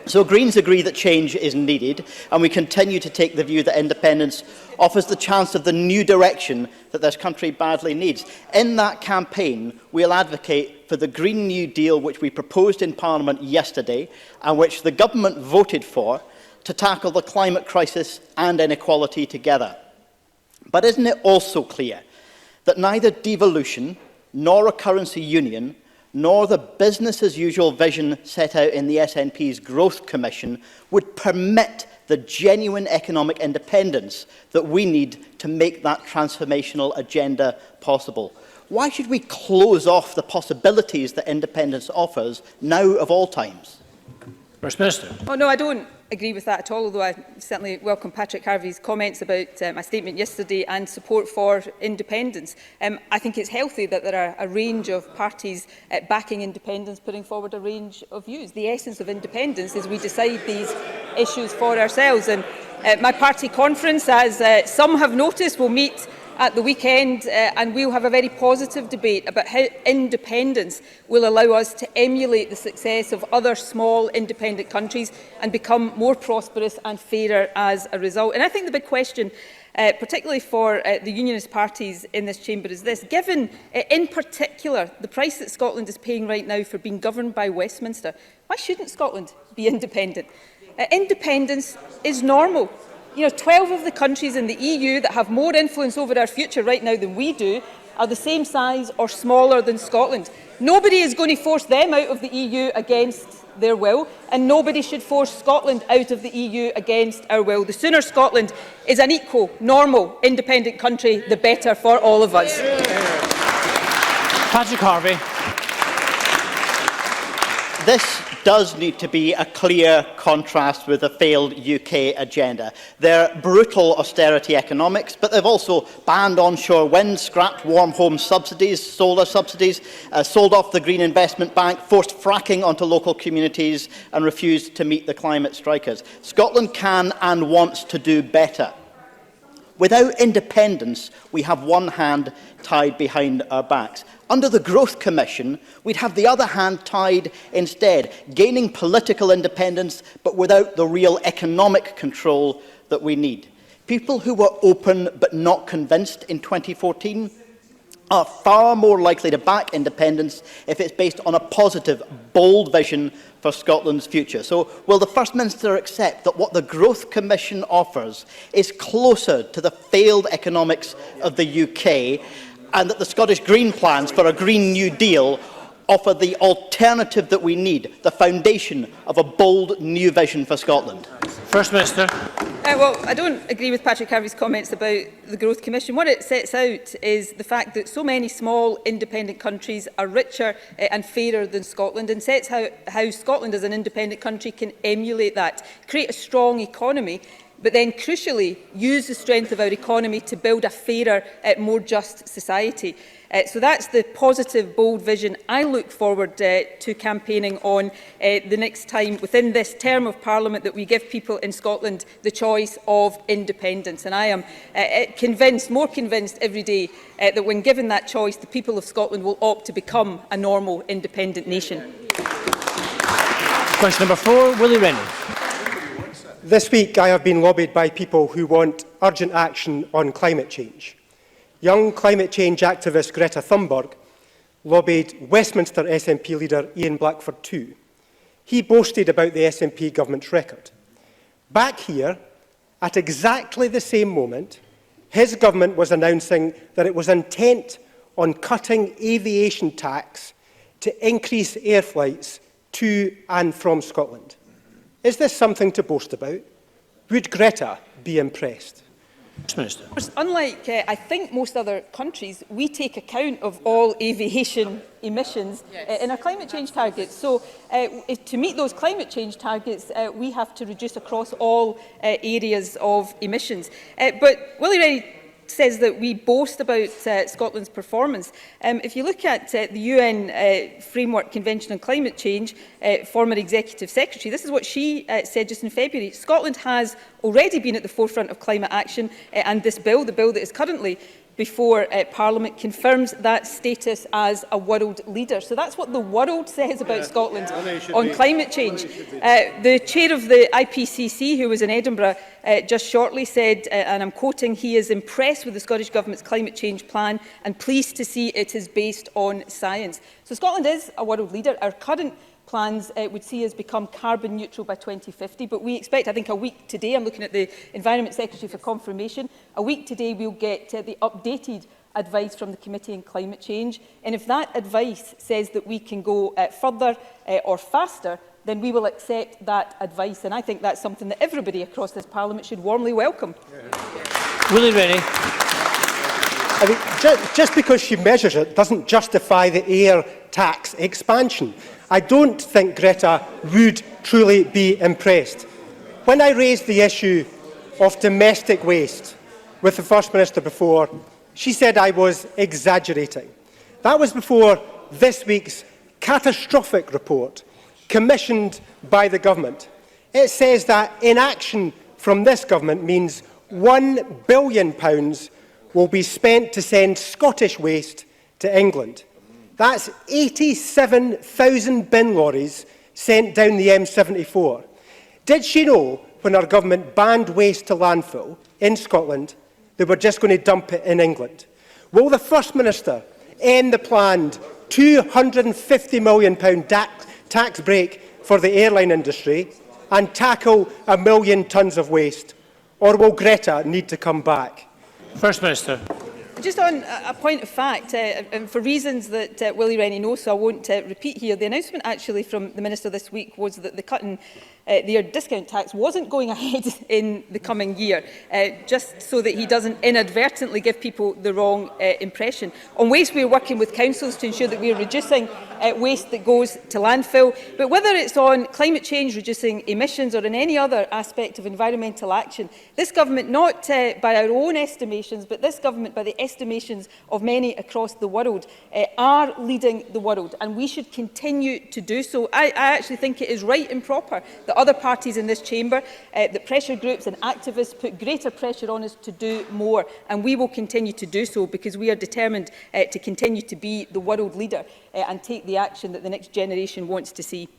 So Greens agree that change is needed, and we continue to take the view that independence offers the chance of the new direction that this country badly needs. In that campaign, we'll advocate for the Green New Deal which we proposed in Parliament yesterday and which the government voted for to tackle the climate crisis and inequality together. But isn't it also clear that neither devolution nor a currency union nor the business-as-usual vision set out in the SNP's Growth Commission would permit the genuine economic independence that we need to make that transformational agenda possible? Why should we close off the possibilities that independence offers now of all times? First Minister. Oh, no, I don't agree with that at all, although I certainly welcome Patrick Harvey's comments about my statement yesterday and support for independence. I think it's healthy that there are a range of parties backing independence, putting forward a range of views. The essence of independence is we decide these issues for ourselves. And my party conference, as some have noticed, will meet at the weekend, and we'll have a very positive debate about how independence will allow us to emulate the success of other small independent countries and become more prosperous and fairer as a result. And I think the big question, particularly for the unionist parties in this chamber, is this. Given, in particular, the price that Scotland is paying right now for being governed by Westminster, why shouldn't Scotland be independent? Independence is normal. 12 of the countries in the EU that have more influence over our future right now than we do are the same size or smaller than Scotland. Nobody is going to force them out of the EU against their will, and nobody should force Scotland out of the EU against our will. The sooner Scotland is an equal, normal, independent country, the better for all of us. Patrick Harvey. This does need to be a clear contrast with the failed UK agenda. They're brutal austerity economics, but they've also banned onshore wind, scrapped warm home subsidies, solar subsidies, sold off the Green Investment Bank, forced fracking onto local communities and refused to meet the climate strikers. Scotland can and wants to do better. Without independence, we have one hand tied behind our backs. Under the Growth Commission, we'd have the other hand tied instead, gaining political independence, but without the real economic control that we need. People who were open but not convinced in 2014 are far more likely to back independence if it's based on a positive, bold vision for Scotland's future. So will the First Minister accept that what the Growth Commission offers is closer to the failed economics of the UK, and that the Scottish Green plans for a Green New Deal offer the alternative that we need, the foundation of a bold new vision for Scotland? First Minister. Well, I don't agree with Patrick Harvey's comments about the Growth Commission. What it sets out is the fact that so many small independent countries are richer and fairer than Scotland, and sets how Scotland as an independent country can emulate that, create a strong economy, but then crucially use the strength of our economy to build a fairer, more just society. So that's the positive, bold vision I look forward to campaigning on the next time within this term of Parliament, that we give people in Scotland the choice of independence. And I am convinced, more convinced every day, that when given that choice, the people of Scotland will opt to become a normal, independent nation. Question number 4, Willie Rennie. This week I have been lobbied by people who want urgent action on climate change. Young climate change activist Greta Thunberg lobbied Westminster SNP leader Ian Blackford too. He boasted about the SNP government's record. Back here, at exactly the same moment, his government was announcing that it was intent on cutting aviation tax to increase air flights to and from Scotland. Is this something to boast about? Would Greta be impressed? Minister. Unlike, I think, most other countries, we take account of all aviation emissions in our climate change targets. So to meet those climate change targets, we have to reduce across all areas of emissions. But Willie Rennie says that we boast about Scotland's performance. If you look at the UN Framework Convention on Climate Change, former Executive Secretary, this is what she said just in February. Scotland has already been at the forefront of climate action, and this bill, the bill that is currently before Parliament, confirms that status as a world leader. So that's what the world says about Scotland on climate change. The chair of the IPCC, who was in Edinburgh just shortly, said, and I'm quoting, he is impressed with the Scottish Government's climate change plan and pleased to see it is based on science. So Scotland is a world leader. Our current plans would see us become carbon neutral by 2050, but we expect, I think, a week today, I'm looking at the Environment Secretary for confirmation, a week today we'll get the updated advice from the Committee on Climate Change, and if that advice says that we can go further or faster, then we will accept that advice, and I think that's something that everybody across this Parliament should warmly welcome. Willie Rennie. I mean, just because she measures it doesn't justify the air tax expansion. I don't think Greta would truly be impressed. When I raised the issue of domestic waste with the First Minister before, she said I was exaggerating. That was before this week's catastrophic report commissioned by the government. It says that inaction from this government means £1 billion will be spent to send Scottish waste to England. That's 87,000 bin lorries sent down the M74. Did she know when our government banned waste to landfill in Scotland, they were just going to dump it in England? Will the First Minister end the planned £250 million tax break for the airline industry and tackle 1 million tonnes of waste? Or will Greta need to come back? First Minister. Just on a point of fact, and for reasons that Willie Rennie knows, so I won't repeat here, the announcement actually from the Minister this week was that the cut in their discount tax wasn't going ahead in the coming year, just so that he doesn't inadvertently give people the wrong impression. On waste, we are working with councils to ensure that we are reducing waste that goes to landfill. But whether it's on climate change, reducing emissions, or in any other aspect of environmental action, this government, not by our own estimations, but this government by the estimations of many across the world, are leading the world, and we should continue to do so. I actually think it is right and proper that other parties in this chamber, that pressure groups and activists put greater pressure on us to do more, and we will continue to do so because we are determined to continue to be the world leader and take the action that the next generation wants to see.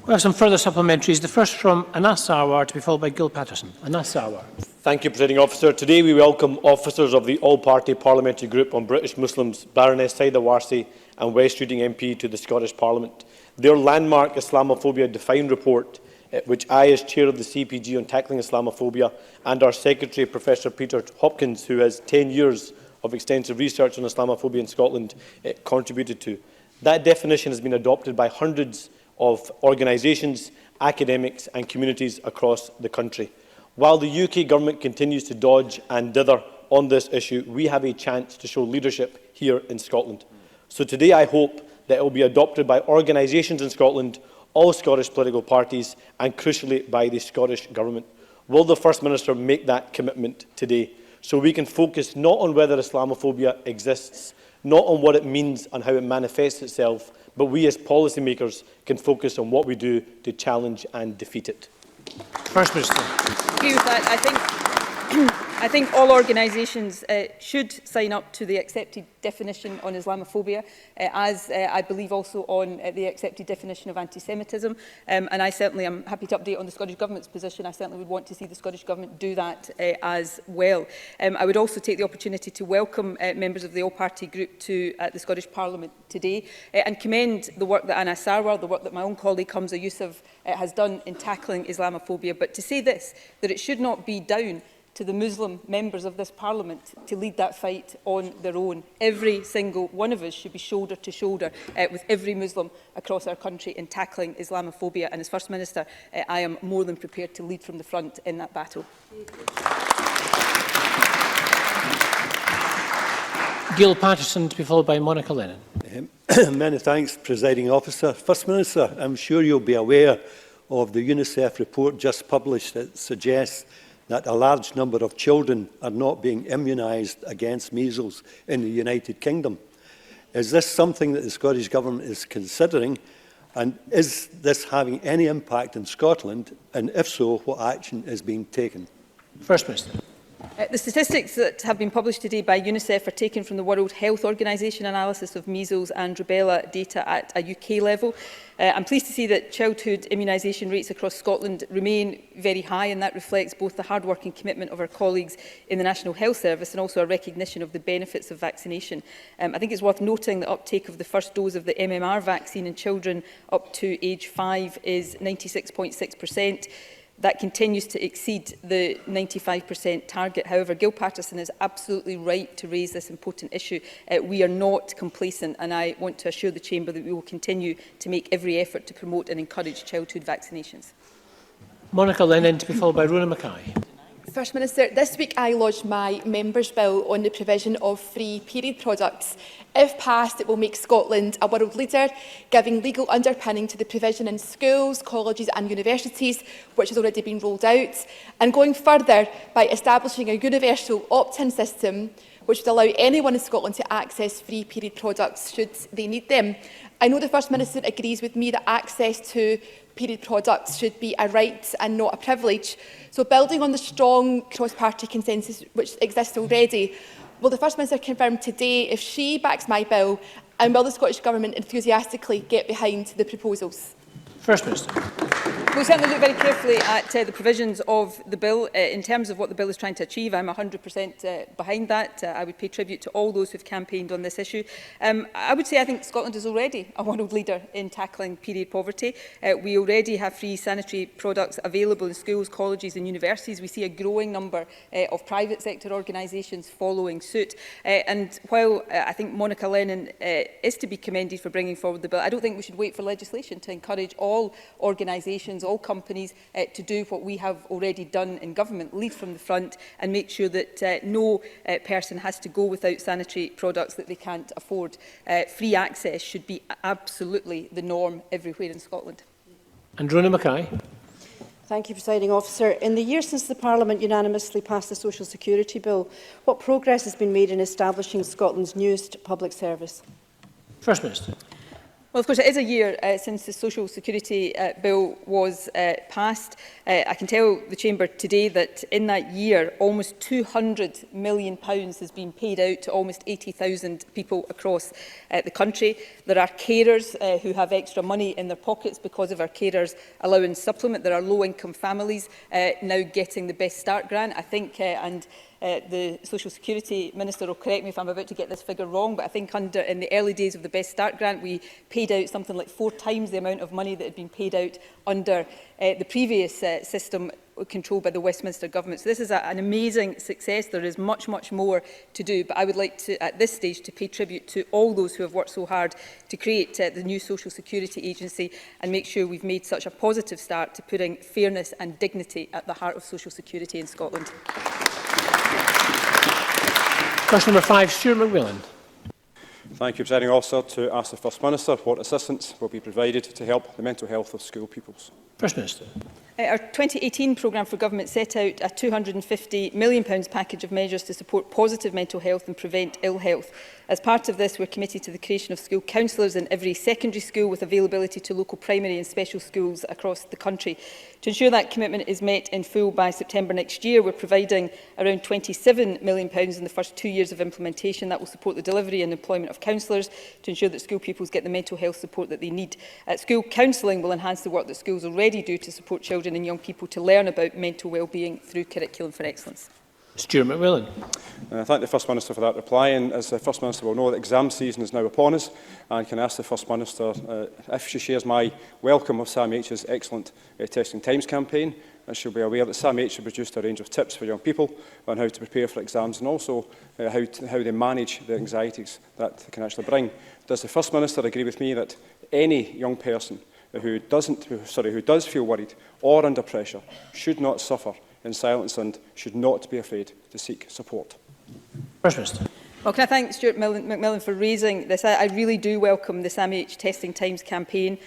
We have some further supplementaries. The first from Anas Sarwar, to be followed by Gil Patterson. Anas Sarwar. Thank you, Presiding Officer. Today we welcome officers of the All-Party Parliamentary Group on British Muslims, Baroness Saida Warsi and West Riding MP, to the Scottish Parliament. Their landmark Islamophobia Defined report, which I, as Chair of the CPG on Tackling Islamophobia, and our Secretary, Professor Peter Hopkins, who has 10 years of extensive research on Islamophobia in Scotland, contributed to. That definition has been adopted by hundreds of organisations, academics and communities across the country. While the UK Government continues to dodge and dither on this issue, we have a chance to show leadership here in Scotland. So today I hope that it will be adopted by organisations in Scotland, all Scottish political parties and, crucially, by the Scottish Government. Will the First Minister make that commitment today, so we can focus not on whether Islamophobia exists, not on what it means and how it manifests itself, but we as policymakers can focus on what we do to challenge and defeat it? First Minister. I agree with that. I think all organisations should sign up to the accepted definition on Islamophobia, as I believe also on the accepted definition of anti-Semitism. And I certainly am happy to update on the Scottish Government's position. I certainly would want to see the Scottish Government do that as well. I would also take the opportunity to welcome members of the all-party group to the Scottish Parliament today and commend the work that Anna Sarwar, the work that my own colleague Hamza Yousaf has done in tackling Islamophobia. But to say this, that it should not be down to the Muslim members of this Parliament to lead that fight on their own. Every single one of us should be shoulder to shoulder with every Muslim across our country in tackling Islamophobia. And as First Minister, I am more than prepared to lead from the front in that battle. Gil Patterson, to be followed by Monica Lennon. Many thanks, Presiding Officer. First Minister, I'm sure you'll be aware of the UNICEF report just published that suggests that a large number of children are not being immunised against measles in the United Kingdom. Is this something that the Scottish Government is considering, and is this having any impact in Scotland, and if so, what action is being taken? First Minister. The statistics that have been published today by UNICEF are taken from the World Health Organization analysis of measles and rubella data at a UK level. I'm pleased to see that childhood immunisation rates across Scotland remain very high, and that reflects both the hard work and commitment of our colleagues in the National Health Service and also a recognition of the benefits of vaccination. I think it's worth noting that uptake of the first dose of the MMR vaccine in children up to age 5 is 96.6%. That continues to exceed the 95% target. However, Gil Patterson is absolutely right to raise this important issue. We are not complacent, and I want to assure the Chamber that we will continue to make every effort to promote and encourage childhood vaccinations. Monica Lennon, to be followed by Rhoda Mackay. First Minister, this week I lodged my members' bill on the provision of free period products. If passed, it will make Scotland a world leader, giving legal underpinning to the provision in schools, colleges and universities, which has already been rolled out, and going further by establishing a universal opt-in system which would allow anyone in Scotland to access free period products should they need them. I know the First Minister agrees with me that access to period products should be a right and not a privilege. So building on the strong cross-party consensus which exists already, will the First Minister confirm today if she backs my bill, and will the Scottish Government enthusiastically get behind the proposals? First Minister. We'll certainly look very carefully at the provisions of the bill. In terms of what the bill is trying to achieve, I'm 100% behind that. I would pay tribute to all those who have campaigned on this issue. I would say I think Scotland is already a world leader in tackling period poverty. We already have free sanitary products available in schools, colleges and universities. We see a growing number of private sector organisations following suit. And while I think Monica Lennon is to be commended for bringing forward the bill, I don't think we should wait for legislation to encourage all organisations, all companies to do what we have already done in government, lead from the front and make sure that no person has to go without sanitary products that they can't afford. Free access should be absolutely the norm everywhere in Scotland. And Rhoda Mackay. Thank you, Presiding Officer. In the year since the Parliament unanimously passed the Social Security Bill, what progress has been made in establishing Scotland's newest public service? First Minister. Well, of course, it is a year since the Social Security Bill was passed. I can tell the Chamber today that in that year, almost £200 million has been paid out to almost 80,000 people across the country. There are carers who have extra money in their pockets because of our carers allowance supplement. There are low-income families now getting the Best Start grant. I think, the Social Security Minister will correct me if I'm about to get this figure wrong, but I think in the early days of the Best Start grant, we paid out something like 4 times the amount of money that had been paid out under the previous system controlled by the Westminster Government. So this is an amazing success. There is much, much more to do, but I would like to, at this stage, to pay tribute to all those who have worked so hard to create the new Social Security Agency and make sure we've made such a positive start to putting fairness and dignity at the heart of social security in Scotland. Question number 5, Stuart McMillan. Thank you, Presiding Officer. To ask the First Minister what assistance will be provided to help the mental health of school pupils. First Minister. Our 2018 programme for government set out a £250 million package of measures to support positive mental health and prevent ill health. As part of this, we're committed to the creation of school counsellors in every secondary school with availability to local primary and special schools across the country. To ensure that commitment is met in full by September next year, we're providing around £27 million in the first 2 years of implementation. That will support the delivery and employment of counsellors to ensure that school pupils get the mental health support that they need. School counselling will enhance the work that schools already do to support children and young people to learn about mental well-being through Curriculum for Excellence. Stuart McMillan. I thank the First Minister for that reply, and as the First Minister will know, the exam season is now upon us, and can ask the First Minister if she shares my welcome of SAMH's excellent Testing Times campaign. And she'll be aware that SAMH have produced a range of tips for young people on how to prepare for exams and also how they manage the anxieties that they can actually bring. Does the First Minister agree with me that any young person who does feel worried or under pressure should not suffer in silence and should not be afraid to seek support? First Minister. Well, can I thank Stuart McMillan for raising this? I really do welcome the SAMH Testing Times campaign,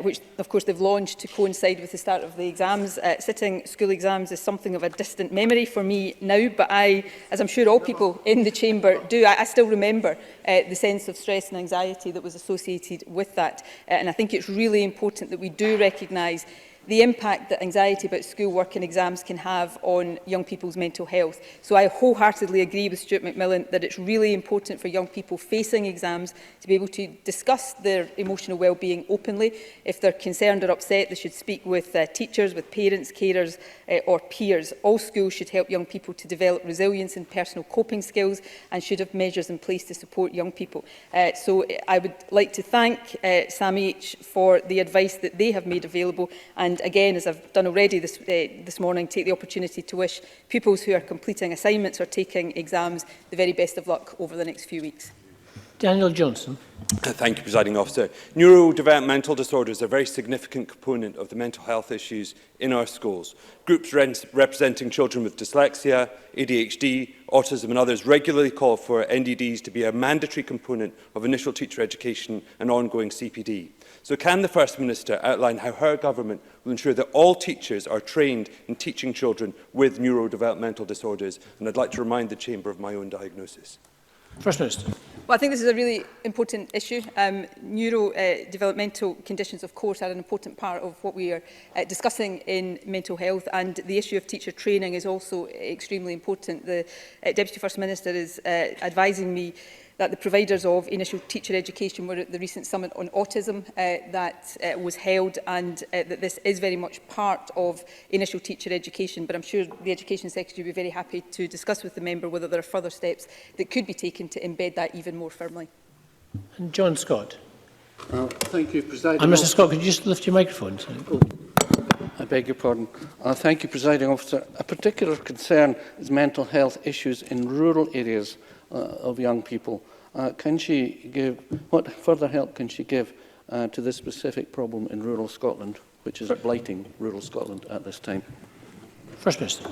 which, of course, they've launched to coincide with the start of the exams. Sitting school exams is something of a distant memory for me now, but as I'm sure all people in the chamber do, I still remember the sense of stress and anxiety that was associated with that. And I think it's really important that we do recognise the impact that anxiety about schoolwork and exams can have on young people's mental health. So I wholeheartedly agree with Stuart McMillan that it's really important for young people facing exams to be able to discuss their emotional well-being openly. If they're concerned or upset, they should speak with teachers, with parents, carers or peers. All schools should help young people to develop resilience and personal coping skills and should have measures in place to support young people. So I would like to thank SAMH for the advice that they have made available, and again, as I've done already this morning, take the opportunity to wish pupils who are completing assignments or taking exams the very best of luck over the next few weeks. Daniel Johnson. Thank you, Presiding Officer. Neurodevelopmental disorders are a very significant component of the mental health issues in our schools. Groups representing children with dyslexia, ADHD, autism and others regularly call for NDDs to be a mandatory component of initial teacher education and ongoing CPD. So can the First Minister outline how her government will ensure that all teachers are trained in teaching children with neurodevelopmental disorders? And I'd like to remind the Chamber of my own diagnosis. First Minister. Well, I think this is a really important issue. Neurodevelopmental conditions, of course, are an important part of what we are discussing in mental health, and the issue of teacher training is also extremely important. The Deputy First Minister is advising me that the providers of initial teacher education were at the recent summit on autism that was held, and that this is very much part of initial teacher education. But I'm sure the Education Secretary would be very happy to discuss with the member whether there are further steps that could be taken to embed that even more firmly. And John Scott. Thank you, Presiding And Mr. Officer. Scott, could you just lift your microphone? I beg your pardon. Thank you, Presiding Officer. A particular concern is mental health issues in rural areas of young people. Can she give, what further help can she give to this specific problem in rural Scotland, which is blighting rural Scotland at this time? First Minister.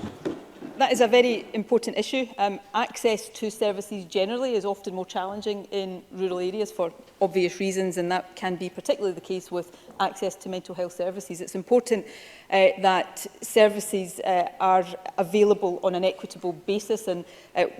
That is a very important issue. Access to services generally is often more challenging in rural areas for obvious reasons, and that can be particularly the case with access to mental health services. It's important that services are available on an equitable basis, and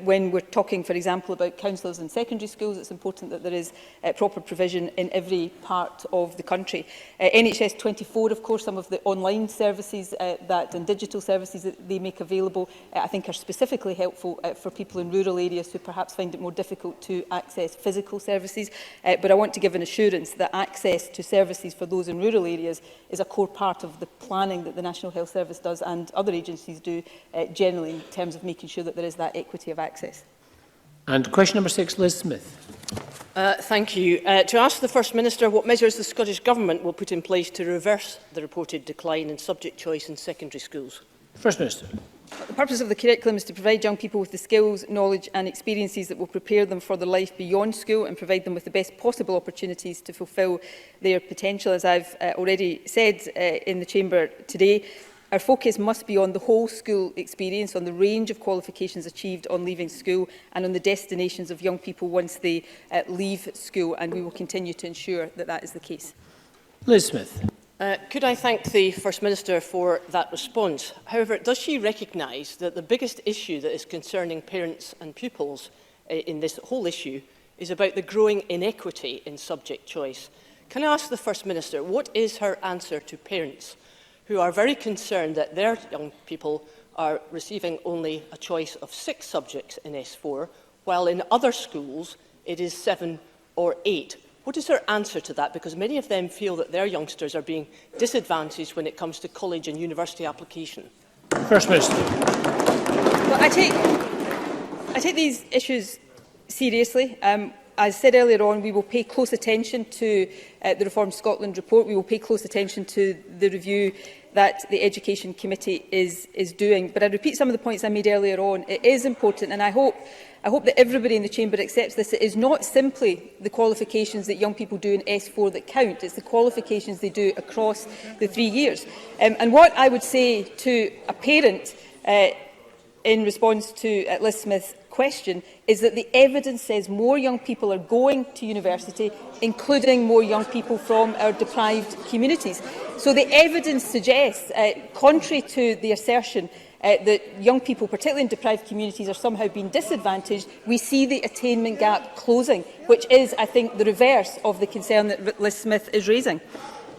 when we're talking, for example, about counsellors in secondary schools, it's important that there is proper provision in every part of the country. NHS 24, of course, some of the online services and digital services that they make available, I think are specifically helpful for people in rural areas who perhaps find it more difficult to access physical services. But I want to give an assurance that access to services for those in rural areas is a core part of the planning that the National Health Service does and other agencies do generally in terms of making sure that there is that equity of access. And question number 6, Liz Smith. Thank you. To ask the First Minister what measures the Scottish Government will put in place to reverse the reported decline in subject choice in secondary schools. First Minister. The purpose of the curriculum is to provide young people with the skills, knowledge and experiences that will prepare them for their life beyond school and provide them with the best possible opportunities to fulfil their potential. As I've already said in the Chamber today, our focus must be on the whole school experience, on the range of qualifications achieved on leaving school and on the destinations of young people once they leave school, and we will continue to ensure that that is the case. Liz Smith. Could I thank the First Minister for that response? However, does she recognise that the biggest issue that is concerning parents and pupils in this whole issue is about the growing inequity in subject choice? Can I ask the First Minister, what is her answer to parents who are very concerned that their young people are receiving only a choice of 6 subjects in S4, while in other schools it is 7 or 8? What is her answer to that? Because many of them feel that their youngsters are being disadvantaged when it comes to college and university application. First Minister. Well, I take these issues seriously. As I said earlier on, we will pay close attention to the Reform Scotland report. We will pay close attention to the review that the Education Committee is doing. But I repeat some of the points I made earlier on. It is important, and I hope that everybody in the Chamber accepts this. It is not simply the qualifications that young people do in S4 that count. It's the qualifications they do across the 3 years. And what I would say to a parent in response to Liz Smith's question is that the evidence says more young people are going to university, including more young people from our deprived communities. So the evidence suggests, contrary to the assertion that young people, particularly in deprived communities, are somehow being disadvantaged, we see the attainment gap closing, which is, I think, the reverse of the concern that Liz Smith is raising.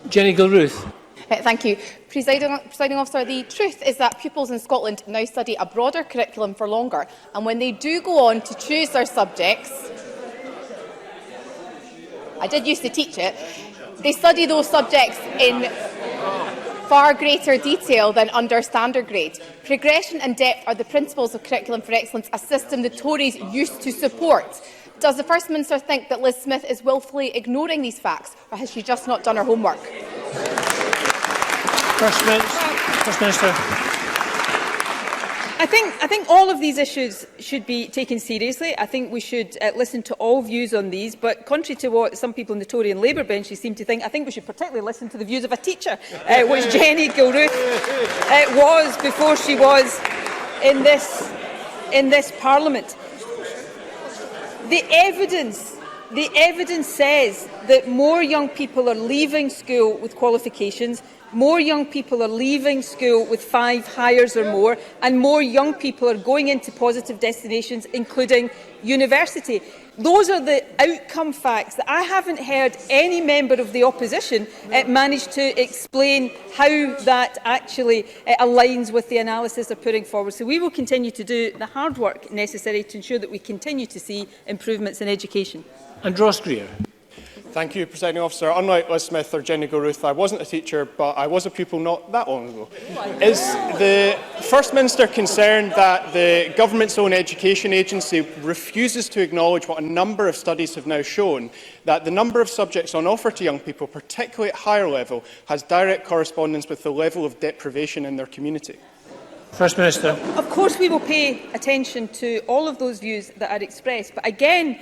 Jenny Gilruth. Thank you. Presiding Officer, the truth is that pupils in Scotland now study a broader curriculum for longer, and when they do go on to choose their subjects, I did used to teach it, they study those subjects in far greater detail than under standard grade. Progression and depth are the principles of Curriculum for Excellence, a system the Tories used to support. Does the First Minister think that Liz Smith is wilfully ignoring these facts, or has she just not done her homework? First Minister. I think all of these issues should be taken seriously. I think we should listen to all views on these, but contrary to what some people in the Tory and Labour benches seem to think, I think we should particularly listen to the views of a teacher, which Jenny Gilruth was before she was in this Parliament. The evidence says that more young people are leaving school with qualifications, more young people are leaving school with 5 hires or more, and more young people are going into positive destinations, including university. Those are the outcome facts that I haven't heard any member of the opposition manage to explain how that actually aligns with the analysis they're putting forward. So we will continue to do the hard work necessary to ensure that we continue to see improvements in education. And Ross Greer. Thank you, Presiding Officer. Unlike Liz Smith or Jenny Goruth, I wasn't a teacher, but I was a pupil not that long ago. Is the First Minister concerned that the government's own education agency refuses to acknowledge what a number of studies have now shown, that the number of subjects on offer to young people, particularly at higher level, has direct correspondence with the level of deprivation in their community? First Minister. Of course we will pay attention to all of those views that are expressed, but again,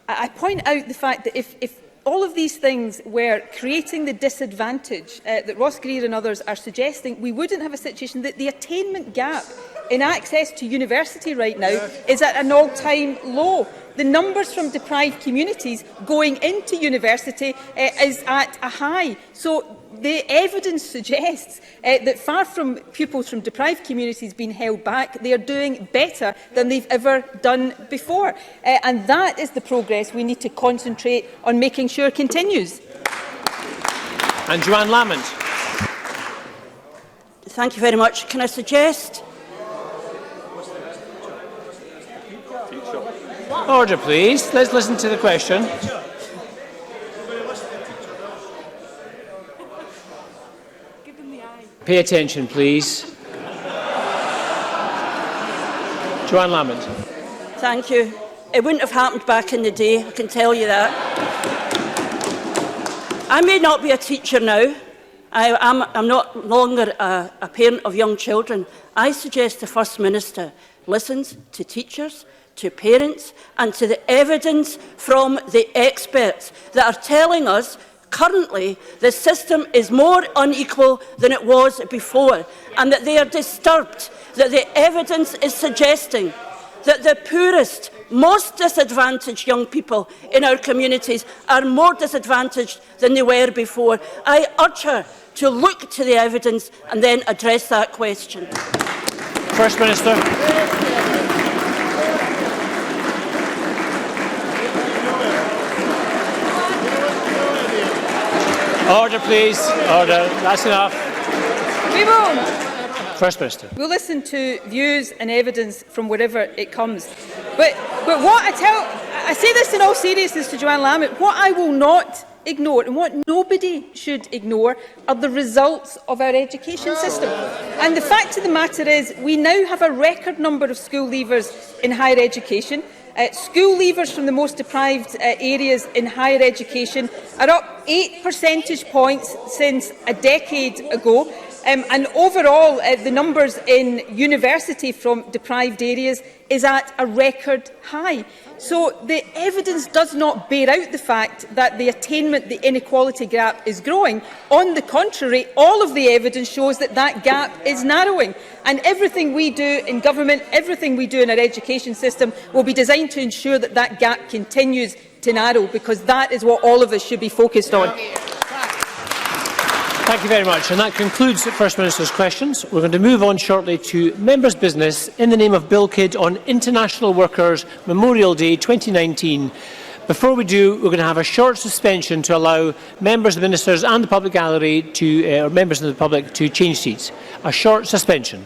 I point out the fact that if all of these things were creating the disadvantage that Ross Greer and others are suggesting, we wouldn't have a situation that the attainment gap in access to university right now is at an all-time low. The numbers from deprived communities going into university is at a high. So the evidence suggests that far from pupils from deprived communities being held back, they are doing better than they've ever done before. And that is the progress we need to concentrate on making sure continues. And Joanne Lamont. Thank you very much. Can I suggest... Order, please. Let's listen to the question. Pay attention, please. Joanne Lamont. Thank you. It wouldn't have happened back in the day, I can tell you that. I may not be a teacher now. I'm not longer a parent of young children. I suggest the First Minister listens to teachers, to parents and to the evidence from the experts that are telling us currently the system is more unequal than it was before, and that they are disturbed that the evidence is suggesting that the poorest, most disadvantaged young people in our communities are more disadvantaged than they were before. I urge her to look to the evidence and then address that question. First Minister. Order, please. Order. That's enough. We will. First Minister. We'll listen to views and evidence from wherever it comes. But what I say this in all seriousness to Joanne Lamont, what I will not ignore and what nobody should ignore are the results of our education system. And the fact of the matter is we now have a record number of school leavers in higher education. School leavers from the most deprived areas in higher education are up 8 percentage points since a decade ago. And overall, the numbers in university from deprived areas is at a record high. So the evidence does not bear out the fact that the attainment, the inequality gap is growing. On the contrary, all of the evidence shows that that gap is narrowing. And everything we do in government, everything we do in our education system will be designed to ensure that that gap continues to narrow, because that is what all of us should be focused on. Thank you very much. And that concludes the First Minister's questions. We're going to move on shortly to members' business in the name of Bill Kidd on International Workers' Memorial Day 2019. Before we do, we're going to have a short suspension to allow members, ministers and the public gallery to, or members of the public to change seats. A short suspension.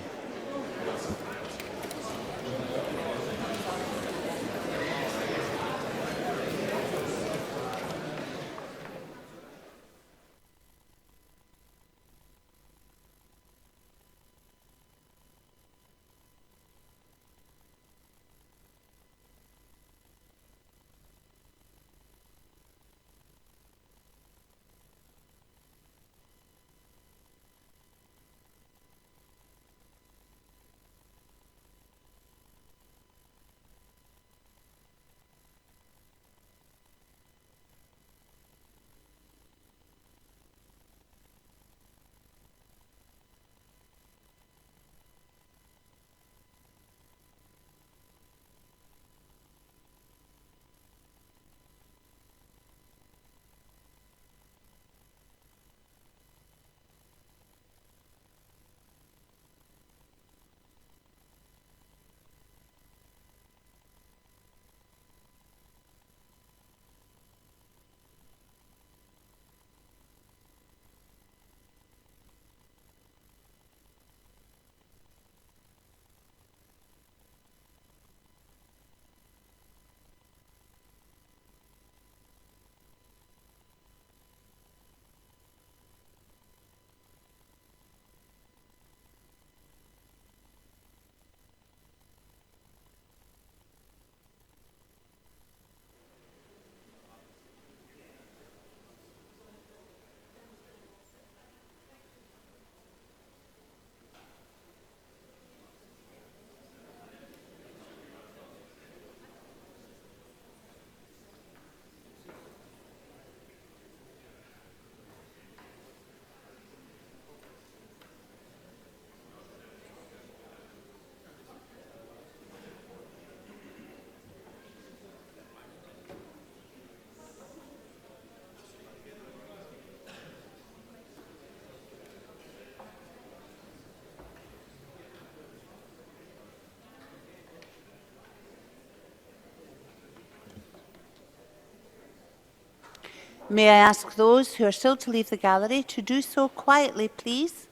May I ask those who are still to leave the gallery to do so quietly, please?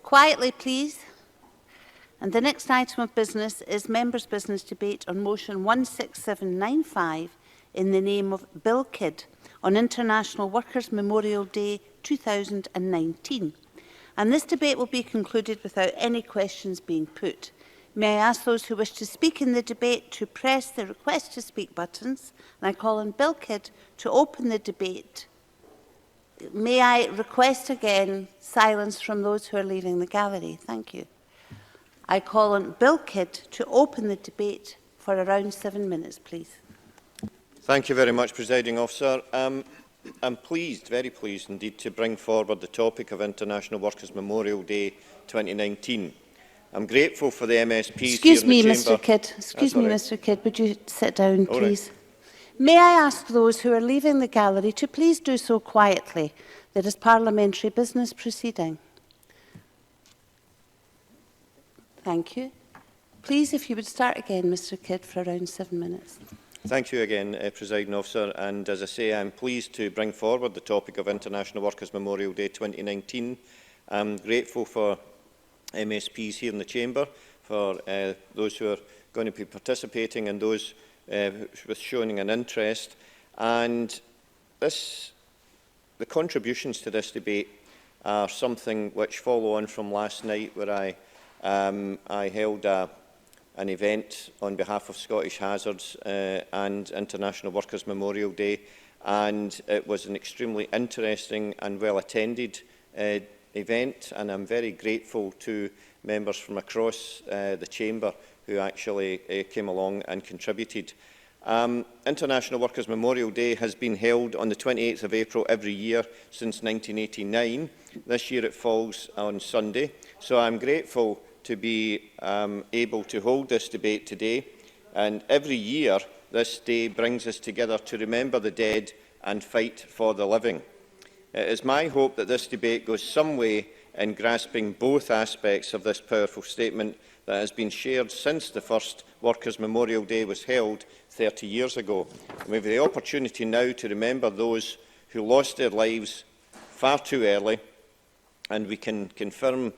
Quietly, please. And the next item of business is members' business debate on motion 16795 in the name of Bill Kidd on International Workers' Memorial Day 2019. And this debate will be concluded without any questions being put. May I ask those who wish to speak in the debate to press the request to speak buttons, and I call on Bill Kidd to open the debate. May I request again silence from those who are leaving the gallery? Thank you. I call on Bill Kidd to open the debate for around 7 minutes, please. Thank you very much, Presiding Officer. I'm pleased, very pleased indeed, to bring forward the topic of International Workers' Memorial Day 2019. I'm grateful for the MSPs Excuse here me, in the Chamber. Mr. Kidd. Excuse me, Mr. Kidd. Would you sit down, All please? right. May I ask those who are leaving the gallery to please do so quietly? There is parliamentary business proceeding. Thank you. Please, if you would start again, Mr. Kidd, for around 7 minutes. Thank you again, Presiding Officer. And as I say, I'm pleased to bring forward the topic of International Workers' Memorial Day 2019. I'm grateful for MSPs here in the Chamber, for those who are going to be participating and those with showing an interest. And the contributions to this debate are something which follow on from last night, where I held an event on behalf of Scottish Hazards and International Workers' Memorial Day, and it was an extremely interesting and well-attended event, and I'm very grateful to members from across the Chamber who actually came along and contributed. International Workers' Memorial Day has been held on the 28th of April every year since 1989. This year it falls on Sunday, so I'm grateful to be able to hold this debate today. And every year this day brings us together to remember the dead and fight for the living. It is my hope that this debate goes some way in grasping both aspects of this powerful statement that has been shared since the first Workers' Memorial Day was held 30 years ago. And we have the opportunity now to remember those who lost their lives far too early, and we can affirm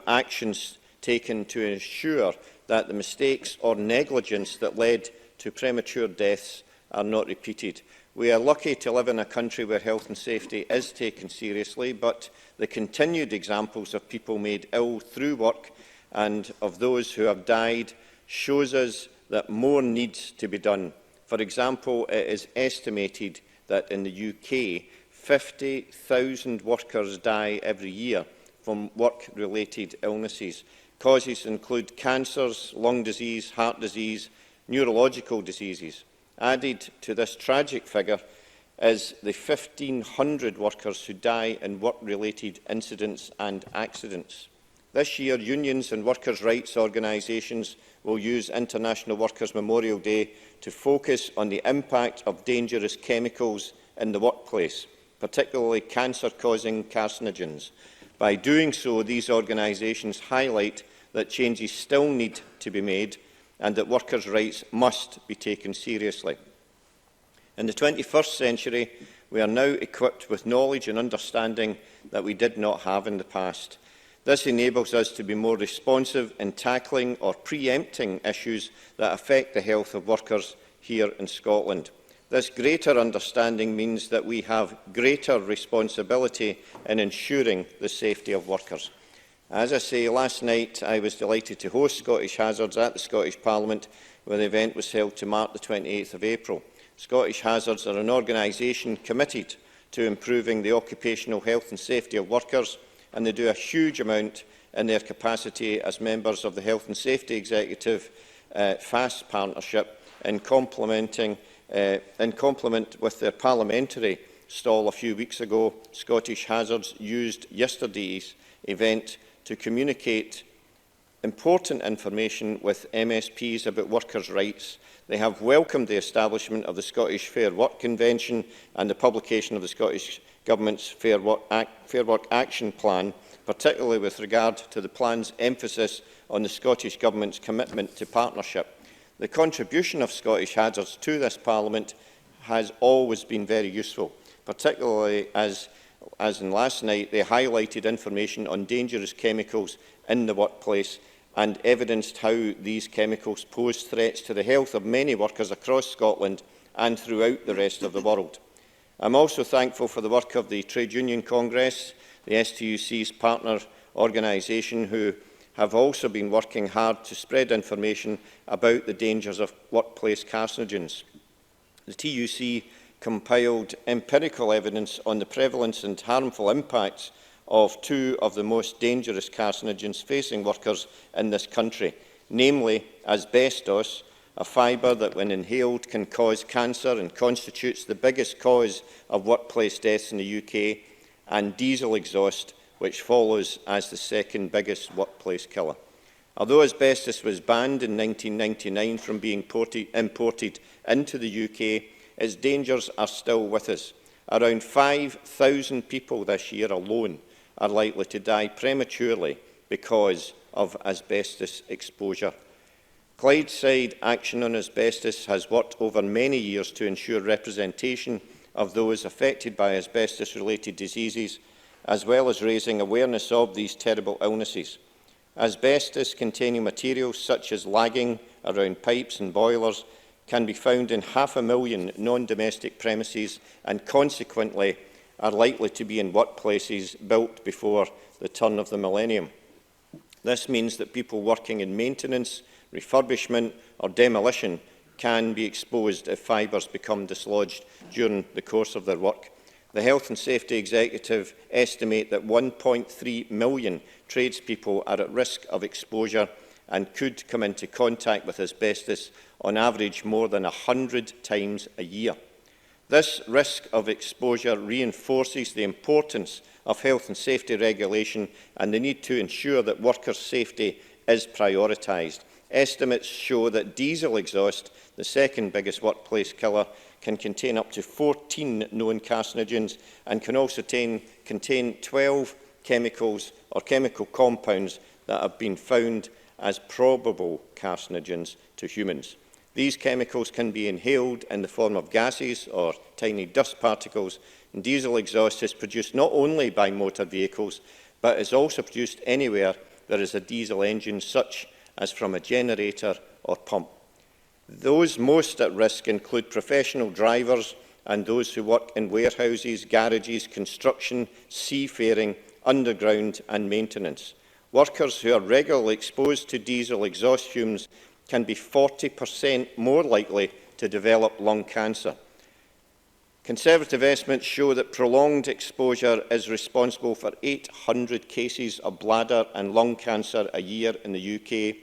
actions taken to ensure that the mistakes or negligence that led to premature deaths are not repeated. We are lucky to live in a country where health and safety is taken seriously, but the continued examples of people made ill through work and of those who have died shows us that more needs to be done. For example, it is estimated that in the UK, 50,000 workers die every year from work-related illnesses. Causes include cancers, lung disease, heart disease, neurological diseases. Added to this tragic figure is the 1,500 workers who die in work-related incidents and accidents. This year, unions and workers' rights organisations will use International Workers' Memorial Day to focus on the impact of dangerous chemicals in the workplace, particularly cancer-causing carcinogens. By doing so, these organisations highlight that changes still need to be made and that workers' rights must be taken seriously. In the 21st century, we are now equipped with knowledge and understanding that we did not have in the past. This enables us to be more responsive in tackling or preempting issues that affect the health of workers here in Scotland. This greater understanding means that we have greater responsibility in ensuring the safety of workers. As I say, last night I was delighted to host Scottish Hazards at the Scottish Parliament, where the event was held to mark the 28th of April. Scottish Hazards are an organisation committed to improving the occupational health and safety of workers, and they do a huge amount in their capacity as members of the Health and Safety Executive FAST partnership in complement with their parliamentary stall a few weeks ago. Scottish Hazards used yesterday's event to communicate important information with MSPs about workers' rights. They have welcomed the establishment of the Scottish Fair Work Convention and the publication of the Scottish Government's Fair Work Action Plan, particularly with regard to the plan's emphasis on the Scottish Government's commitment to partnership. The contribution of Scottish Hazards to this Parliament has always been very useful, particularly as in last night they highlighted information on dangerous chemicals in the workplace and evidenced how these chemicals pose threats to the health of many workers across Scotland and throughout the rest of the world. I am also thankful for the work of the Trade Union Congress, the STUC's partner organisation, who have also been working hard to spread information about the dangers of workplace carcinogens. The TUC compiled empirical evidence on the prevalence and harmful impacts of two of the most dangerous carcinogens facing workers in this country, namely asbestos, a fibre that when inhaled can cause cancer and constitutes the biggest cause of workplace deaths in the UK, and diesel exhaust, which follows as the second biggest workplace killer. Although asbestos was banned in 1999 from being imported into the UK, its dangers are still with us. Around 5,000 people this year alone are likely to die prematurely because of asbestos exposure. Clydeside Action on Asbestos has worked over many years to ensure representation of those affected by asbestos-related diseases, as well as raising awareness of these terrible illnesses. Asbestos-containing materials such as lagging around pipes and boilers can be found in 500,000 non-domestic premises and consequently are likely to be in workplaces built before the turn of the millennium. This means that people working in maintenance, refurbishment or demolition can be exposed if fibres become dislodged during the course of their work. The Health and Safety Executive estimate that 1.3 million tradespeople are at risk of exposure and could come into contact with asbestos on average more than 100 times a year. This risk of exposure reinforces the importance of health and safety regulation and the need to ensure that workers' safety is prioritised. Estimates show that diesel exhaust, the second biggest workplace killer, can contain up to 14 known carcinogens and can also contain 12 chemicals or chemical compounds that have been found as probable carcinogens to humans. These chemicals can be inhaled in the form of gases or tiny dust particles, and diesel exhaust is produced not only by motor vehicles, but is also produced anywhere there is a diesel engine, such as from a generator or pump. Those most at risk include professional drivers and those who work in warehouses, garages, construction, seafaring, underground and maintenance. Workers who are regularly exposed to diesel exhaust fumes can be 40% more likely to develop lung cancer. Conservative estimates show that prolonged exposure is responsible for 800 cases of bladder and lung cancer a year in the UK,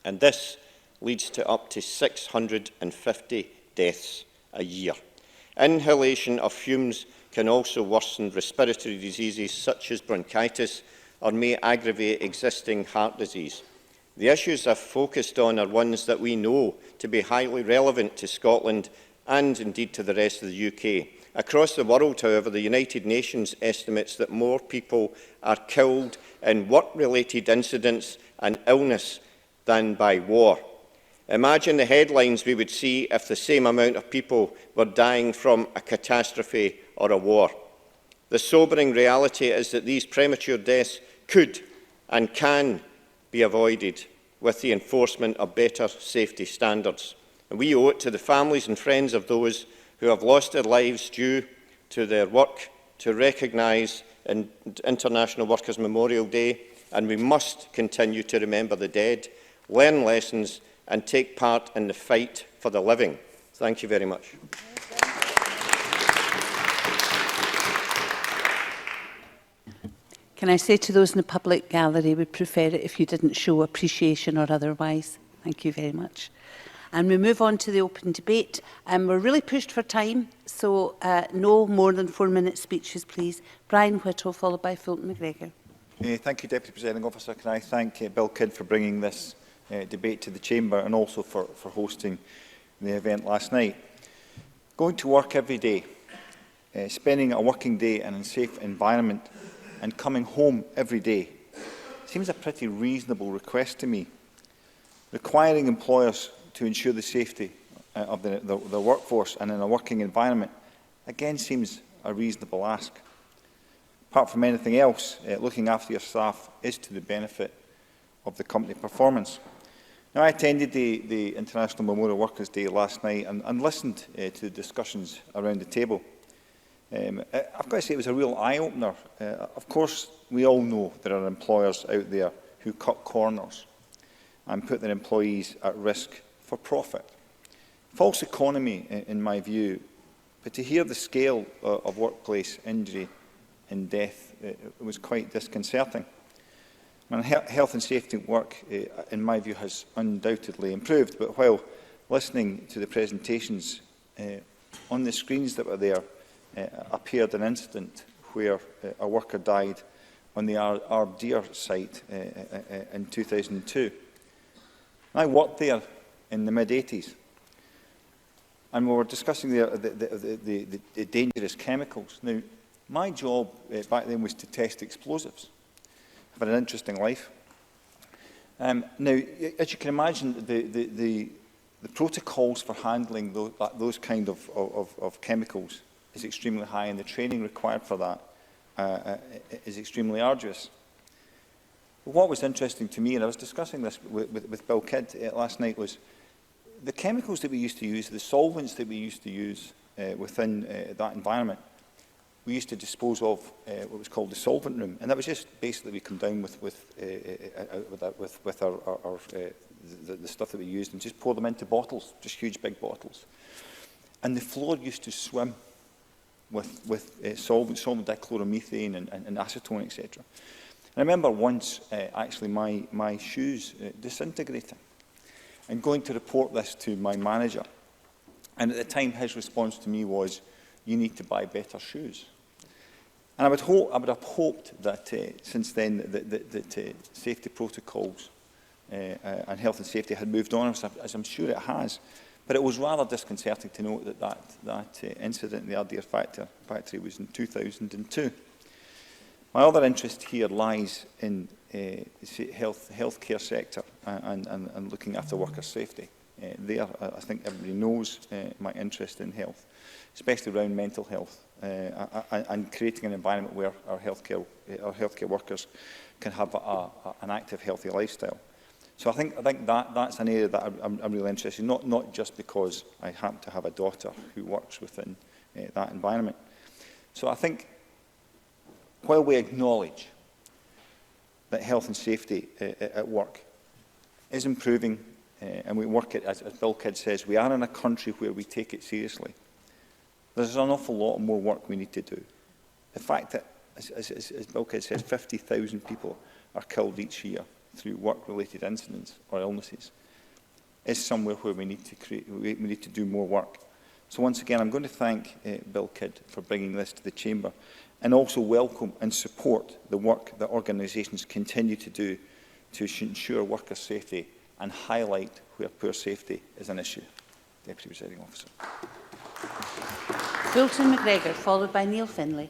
and this leads to up to 650 deaths a year. Inhalation of fumes can also worsen respiratory diseases such as bronchitis or may aggravate existing heart disease. The issues I've focused on are ones that we know to be highly relevant to Scotland and indeed to the rest of the UK. Across the world, however, the United Nations estimates that more people are killed in work-related incidents and illness than by war. Imagine the headlines we would see if the same amount of people were dying from a catastrophe or a war. The sobering reality is that these premature deaths could and can be avoided with the enforcement of better safety standards. And we owe it to the families and friends of those who have lost their lives due to their work to recognise International Workers' Memorial Day, and we must continue to remember the dead, learn lessons and take part in the fight for the living. Thank you very much. Can I say to those in the public gallery, we'd prefer it if you didn't show appreciation or otherwise. Thank you very much. And we move on to the open debate. We're really pushed for time, so no more than 4-minute speeches, please. Brian Whittle, followed by Fulton McGregor. Thank you, Deputy Presiding Officer. Can I thank Bill Kidd for bringing this debate to the Chamber and also for hosting the event last night. Going to work every day, spending a working day in a safe environment and coming home every day seems a pretty reasonable request to me. Requiring employers to ensure the safety of the workforce and in a working environment, again seems a reasonable ask. Apart from anything else, looking after your staff is to the benefit of the company performance. Now, I attended the International Memorial Workers' Day last night and listened to the discussions around the table. I've got to say it was a real eye-opener. Of course, we all know there are employers out there who cut corners and put their employees at risk for profit. False economy, in my view, but to hear the scale of workplace injury and death, it was quite disconcerting. And health and safety work, in my view, has undoubtedly improved, but while listening to the presentations, on the screens that were there appeared an incident where a worker died on the Alasdair site in 2002. I worked there in the mid-80s, and we were discussing the dangerous chemicals. Now, my job back then was to test explosives. I've had an interesting life. Now, as you can imagine, the protocols for handling those kind of chemicals is extremely high, and the training required for that is extremely arduous. But what was interesting to me, and I was discussing this with Bill Kidd last night, was the chemicals that we used to use, the solvents that we used to use within that environment. We used to dispose of what was called the solvent room, and that was just basically we come down with the stuff that we used and just pour them into bottles, just huge big bottles. And the floor used to swim with solvent dichloromethane and acetone, etc. I remember once actually my shoes disintegrating and going to report this to my manager. And at the time, his response to me was, "You need to buy better shoes." And I would have hoped that since then that safety protocols and health and safety had moved on, as I'm sure it has. But it was rather disconcerting to note that incident in the Alasdair factory was in 2002. My other interest here lies in the healthcare sector and looking after worker safety. I think everybody knows my interest in health, especially around mental health, and creating an environment where our healthcare workers can have an active, healthy lifestyle. So I think that's an area that I'm really interested in, not just because I happen to have a daughter who works within that environment. So I think while we acknowledge that health and safety at work is improving, and we work it, as Bill Kidd says, we are in a country where we take it seriously. There's an awful lot more work we need to do. The fact that, as Bill Kidd says, 50,000 people are killed each year through work-related incidents or illnesses is somewhere where we need to do more work. So once again, I'm going to thank Bill Kidd for bringing this to the Chamber, and also welcome and support the work that organisations continue to do to ensure worker safety and highlight where poor safety is an issue. Deputy Presiding Officer. Fulton McGregor, followed by Neil Finlay.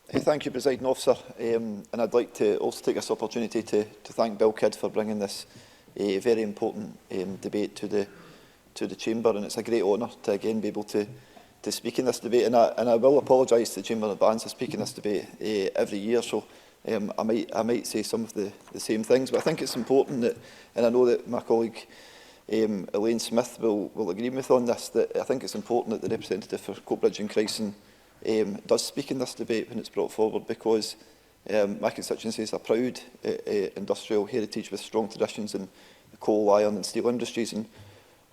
Thank you, Presiding Officer. And I'd like to also take this opportunity to thank Bill Kidd for bringing this very important debate to the Chamber. And it's a great honour to again be able to speak in this debate. And I will apologise to the Chamber in advance for speaking this debate every year. So I might say some of the same things. But I think it's important that, and I know that my colleague Elaine Smith will agree with on this, that I think it's important that the representative for Coatbridge and Chryson does speak in this debate when it's brought forward, because my constituency is a proud industrial heritage with strong traditions in the coal, iron and steel industries, and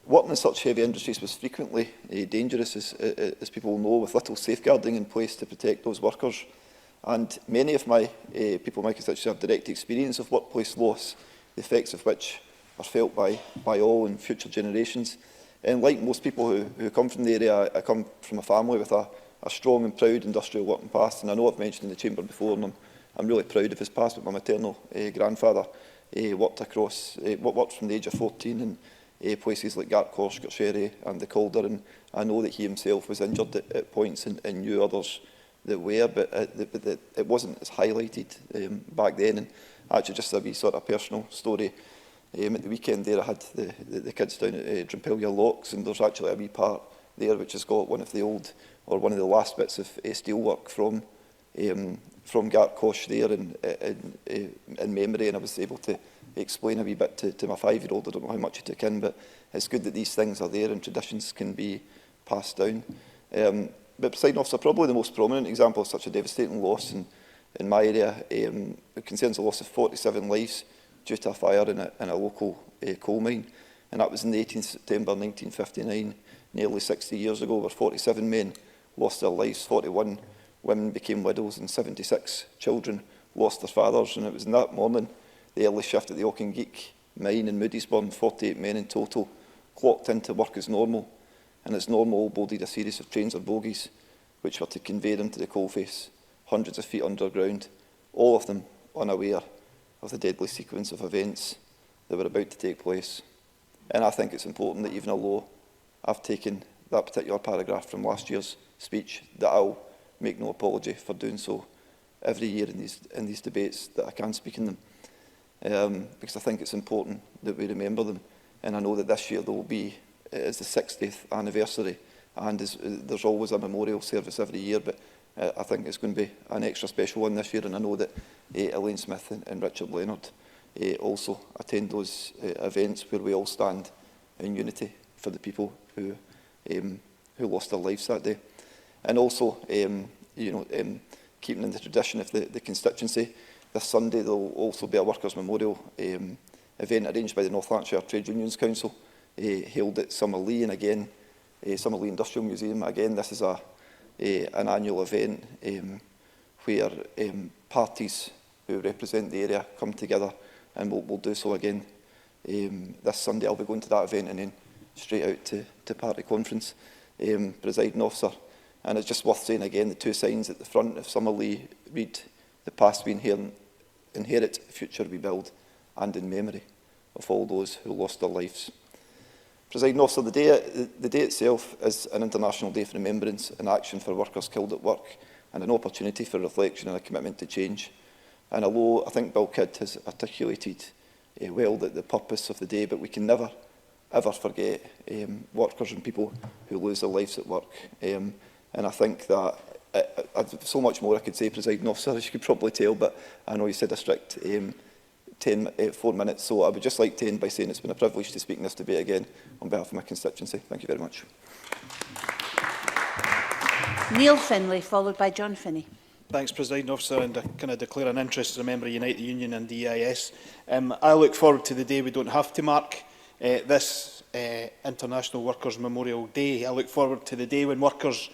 working in such heavy industries was frequently dangerous, as people know, with little safeguarding in place to protect those workers. And many of my people in my constituency have direct experience of workplace loss, the effects of which are felt by all and future generations. And like most people who come from the area, I come from a family with a strong and proud industrial working past, and I know I've mentioned in the Chamber before, and I'm really proud of his past. But my maternal grandfather worked from the age of 14 in places like Gartcourt, Sherry and the Calder, and I know that he himself was injured at points and knew others that were, but it wasn't as highlighted back then. And actually, just a wee sort of personal story, At the weekend there I had the kids down at Drumpelia Locks, and there's actually a wee part there which has got one of the old, or one of the last bits of steelwork from Gartcosh there in memory, and I was able to explain a wee bit to my 5-year-old. I don't know how much he took in, but it's good that these things are there and traditions can be passed down. But Presiding Officer, probably the most prominent example of such a devastating loss in my area, it concerns the loss of 47 lives due to a fire in a local coal mine, and that was on the 18th September 1959, nearly 60 years ago, where 47 men lost their lives, 41 women became widows, and 76 children lost their fathers. And it was in that morning, the early shift at the Auchingeek mine in Moodiesburn, 48 men in total clocked into work as normal, and as normal boded a series of trains or bogies which were to convey them to the coalface, hundreds of feet underground, all of them unaware of the deadly sequence of events that were about to take place. And I think it's important that even although I've taken that particular paragraph from last year's speech, that I'll make no apology for doing so every year in these debates that I can speak in them, because I think it's important that we remember them. And I know that this year there will be, it's the 60th anniversary, and there's always a memorial service every year, but I think it's going to be an extra special one this year, and I know that Elaine Smith and Richard Leonard also attend those events where we all stand in unity for the people who lost their lives that day. And also, keeping in the tradition of the constituency, this Sunday there will also be a Workers' Memorial event arranged by the North Lanarkshire Trade Unions Council, held at Summerlee, and again, Summerlee Industrial Museum. Again, this is an annual event where parties who represent the area come together, and we'll do so again this Sunday. I'll be going to that event and then straight out to party conference, Presiding Officer. And it's just worth saying again, the two signs at the front of Summerlee read, "The past we inherit, future we build," and in memory of all those who lost their lives. Presiding Officer, the day itself is an international day for remembrance and action for workers killed at work, and an opportunity for reflection and a commitment to change. And although I think Bill Kidd has articulated well the purpose of the day, but we can never, ever forget workers and people who lose their lives at work. And I think that so much more I could say, Presiding Officer, as you could probably tell, but I know you said a strict 4 minutes, so I would just like to end by saying it's been a privilege to speak in this debate again on behalf of my constituency. Thank you very much. Neil Finlay, followed by John Finney. Thanks, Presiding Officer, and I kind of declare an interest as a member of Unite the Union and the EIS. I look forward to the day we don't have to mark this International Workers' Memorial Day. I look forward to the day when workers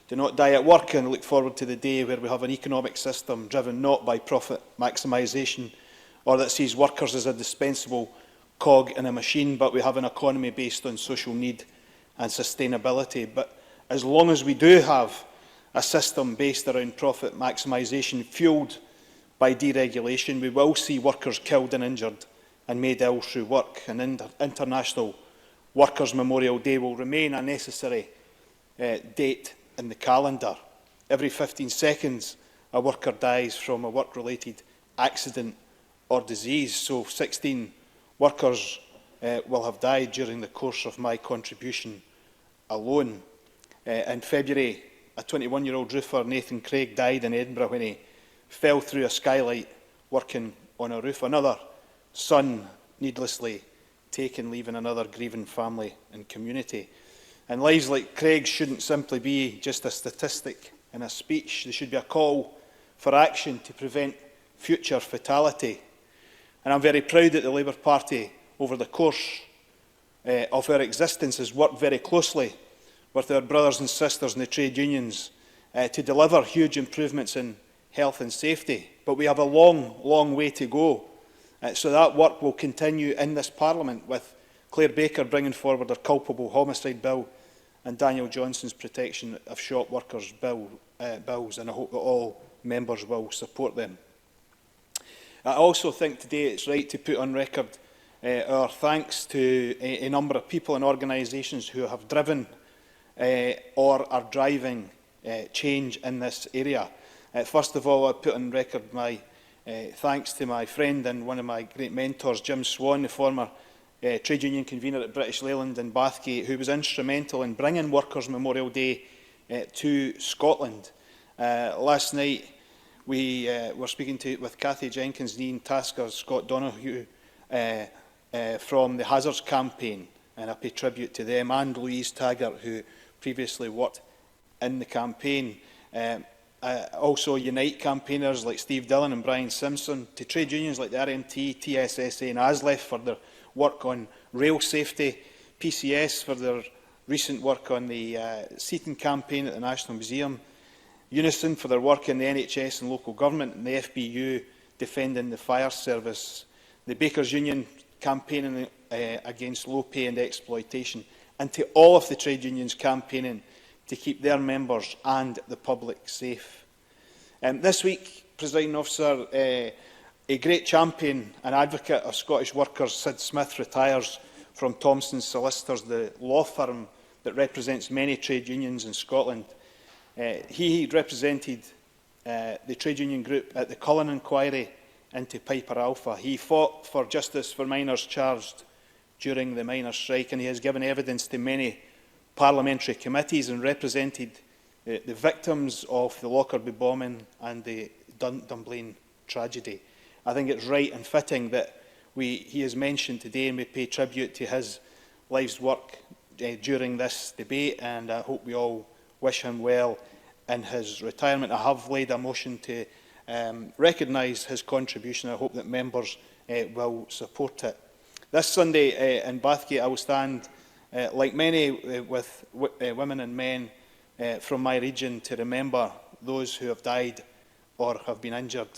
do not die at work, and I look forward to the day where we have an economic system driven not by profit maximisation, or that sees workers as a dispensable cog in a machine, but we have an economy based on social need and sustainability. But as long as we do have a system based around profit maximisation fuelled by deregulation, we will see workers killed and injured and made ill through work. And International Workers' Memorial Day will remain a necessary date in the calendar. Every 15 seconds a worker dies from a work-related accident or disease, so 16 workers will have died during the course of my contribution alone. In February, a 21-year-old roofer, Nathan Craig, died in Edinburgh when he fell through a skylight working on a roof. Another son needlessly taken, leaving another grieving family and community. And lives like Craig shouldn't simply be just a statistic in a speech. They should be a call for action to prevent future fatality. And I'm very proud that the Labour Party, over the course of our existence, has worked very closely with our brothers and sisters in the trade unions to deliver huge improvements in health and safety. But we have a long, long way to go. So that work will continue in this Parliament, with Claire Baker bringing forward her culpable homicide bill and Daniel Johnson's protection of shop workers bills, and I hope that all members will support them. I also think today it's right to put on record our thanks to a number of people and organisations who have driven or are driving change in this area. First of all, I put on record my thanks to my friend and one of my great mentors, Jim Swan, the former trade union convener at British Leyland and Bathgate, who was instrumental in bringing Workers' Memorial Day to Scotland. Last night, we were speaking with Cathy Jenkins, Ian Tasker, Scott Donoghue from the Hazards campaign, and I pay tribute to them, and Louise Taggart, who previously worked in the campaign. Also Unite campaigners like Steve Dillon and Brian Simpson, to trade unions like the RMT, TSSA and ASLEF for their work on rail safety, PCS for their recent work on the seating campaign at the National Museum, Unison for their work in the NHS and local government, and the FBU defending the fire service, the Bakers Union campaigning against low pay and exploitation, and to all of the trade unions campaigning to keep their members and the public safe. This week, Presiding Officer, a great champion and advocate of Scottish workers, Sid Smith, retires from Thomson Solicitors, the law firm that represents many trade unions in Scotland. He represented the trade union group at the Cullen inquiry into Piper Alpha. He fought for justice for miners charged during the miners' strike, and he has given evidence to many parliamentary committees and represented the victims of the Lockerbie bombing and the Dunblane tragedy. I think it's right and fitting that he is mentioned today, and we pay tribute to his life's work during this debate, and I hope we all wish him well in his retirement. I have laid a motion to recognise his contribution. I hope that members will support it. This Sunday in Bathgate, I will stand, like many with women and men from my region, to remember those who have died or have been injured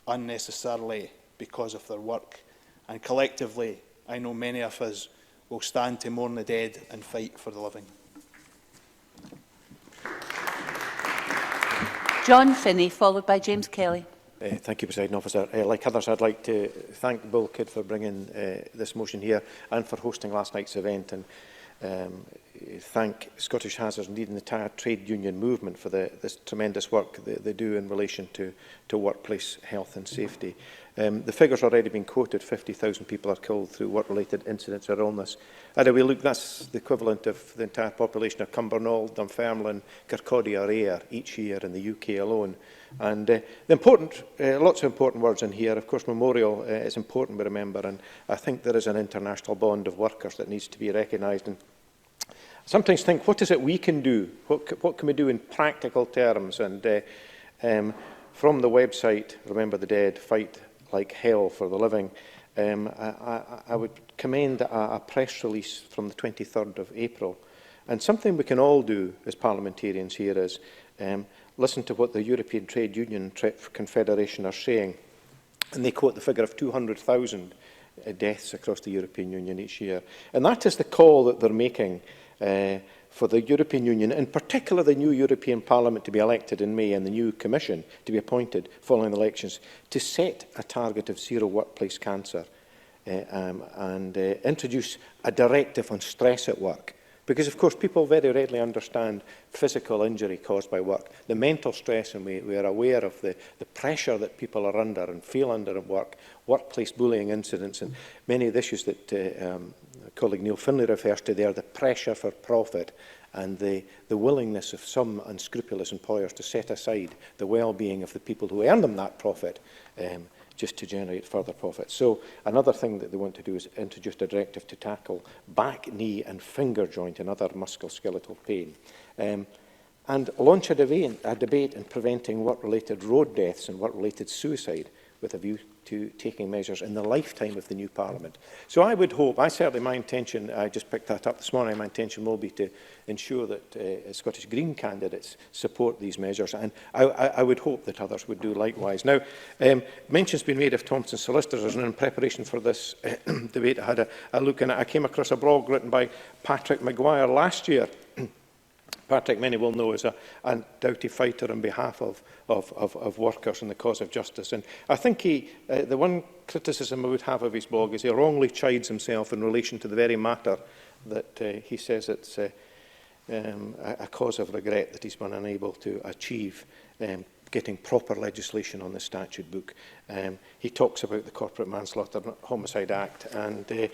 unnecessarily because of their work. And collectively, I know many of us will stand to mourn the dead and fight for the living. John Finney, followed by James Kelly. Thank you, Presiding Officer. Like others, I'd like to thank Bill Kidd for bringing this motion here and for hosting last night's event, and thank Scottish Hazards, indeed the entire trade union movement, for this tremendous work they do in relation to workplace health and safety. The figures already been quoted: 50,000 people are killed through work-related incidents or illness. And if we look, that's the equivalent of the entire population of Cumbernauld, Dunfermline, Kirkcaldy or Ayr each year in the UK alone. And lots of important words in here. Of course, memorial is important, we remember, and I think there is an international bond of workers that needs to be recognised. And I sometimes think, what is it we can do? What can we do in practical terms? And from the website, Remember the Dead, Fight Like Hell for the Living, I would commend a press release from the 23rd of April. And something we can all do as parliamentarians here is listen to what the European Trade Union Confederation are saying. And they quote the figure of 200,000 deaths across the European Union each year. And that is the call that they're making for the European Union, in particular the new European Parliament to be elected in May and the new Commission to be appointed following the elections, to set a target of zero workplace cancer and introduce a directive on stress at work. Because, of course, people very readily understand physical injury caused by work, the mental stress, and we are aware of the pressure that people are under and feel under at work, workplace bullying incidents, and many of the issues that colleague Neil Finlay refers to there, the pressure for profit and the willingness of some unscrupulous employers to set aside the well-being of the people who earn them that profit just to generate further profit. So another thing that they want to do is introduce a directive to tackle back, knee and finger joint and other musculoskeletal pain. And launch a debate in preventing work-related road deaths and work-related suicide with a view to taking measures in the lifetime of the new Parliament. So I would hope, my intention, I just picked that up this morning, my intention will be to ensure that Scottish Green candidates support these measures, and I would hope that others would do likewise. Now, mention's been made of Thomson Solicitors, and in preparation for this debate I had a look, and I came across a blog written by Patrick Maguire last year. Patrick, many will know, is a doughty fighter on behalf of workers and the cause of justice. And I think the one criticism I would have of his blog is he wrongly chides himself in relation to the very matter that he says it's a cause of regret that he's been unable to achieve getting proper legislation on the statute book. He talks about the Corporate Manslaughter Homicide Act and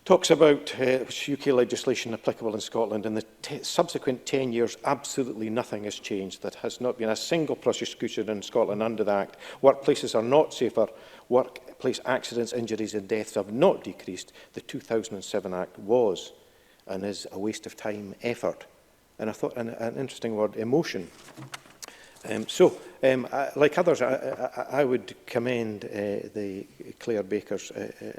talks about UK legislation applicable in Scotland. In the subsequent 10 years, absolutely nothing has changed. There has not been a single prosecution in Scotland under the Act. Workplaces are not safer. Workplace accidents, injuries and deaths have not decreased. The 2007 Act was and is a waste of time, effort. And I thought an interesting word, emotion. Like others, I would commend the Claire Baker's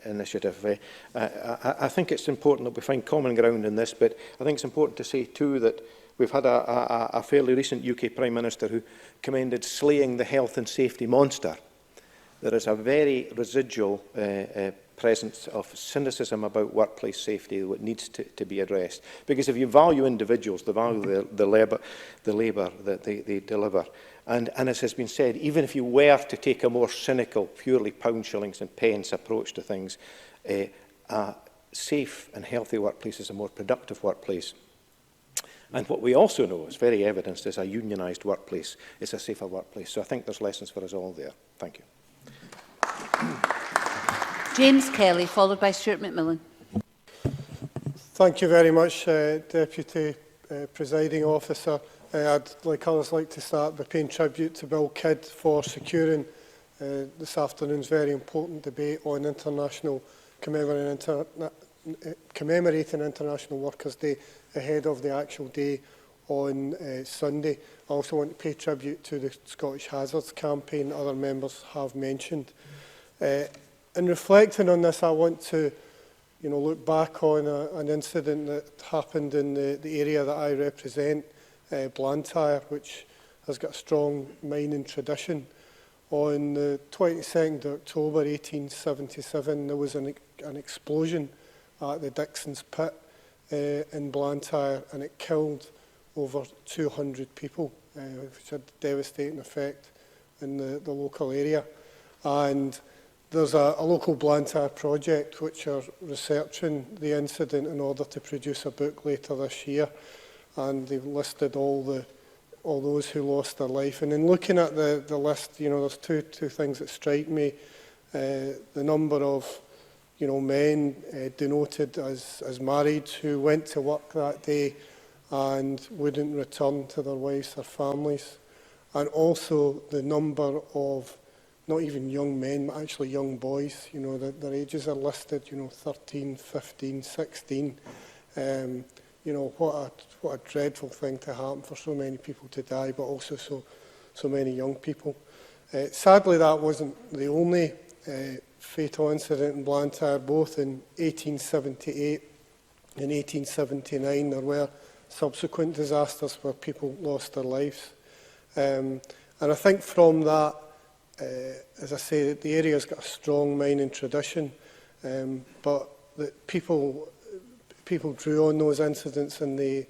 initiative. I think it's important that we find common ground in this, but I think it's important to say too that we've had a fairly recent UK Prime Minister who commended slaying the health and safety monster. There is a very residual presence of cynicism about workplace safety that needs to be addressed. Because if you value individuals, they value the labour that they deliver. And as has been said, even if you were to take a more cynical, purely pound, shillings and pence approach to things, a safe and healthy workplace is a more productive workplace. And what we also know is very evidenced is a unionised workplace is a safer workplace. So I think there's lessons for us all there. Thank you. James Kelly, followed by Stuart McMillan. Thank you very much, Deputy Presiding Officer. I'd, like others, like to start by paying tribute to Bill Kidd for securing this afternoon's very important debate on commemorating International Workers' Day ahead of the actual day on Sunday. I also want to pay tribute to the Scottish Hazards campaign other members have mentioned. In reflecting on this, I want to look back on an incident that happened in the area that I represent, Blantyre, which has got a strong mining tradition. On the 22nd of October 1877, there was an explosion at the Dixon's Pit in Blantyre, and it killed over 200 people, which had a devastating effect in the local area. And there's a local Blantyre project which are researching the incident in order to produce a book later this year, and they've listed all those who lost their life. And in looking at the list, there's two things that strike me: the number of men denoted as married who went to work that day and wouldn't return to their wives or families, and also the number of not even young men, but actually young boys, their ages are listed, 13, 15, 16. What a dreadful thing to happen for so many people to die, but also so many young people. Sadly, that wasn't the only fatal incident in Blantyre. Both in 1878 and 1879, there were subsequent disasters where people lost their lives. And I think from that, as I say, the area's got a strong mining tradition, but that people drew on those incidents, and they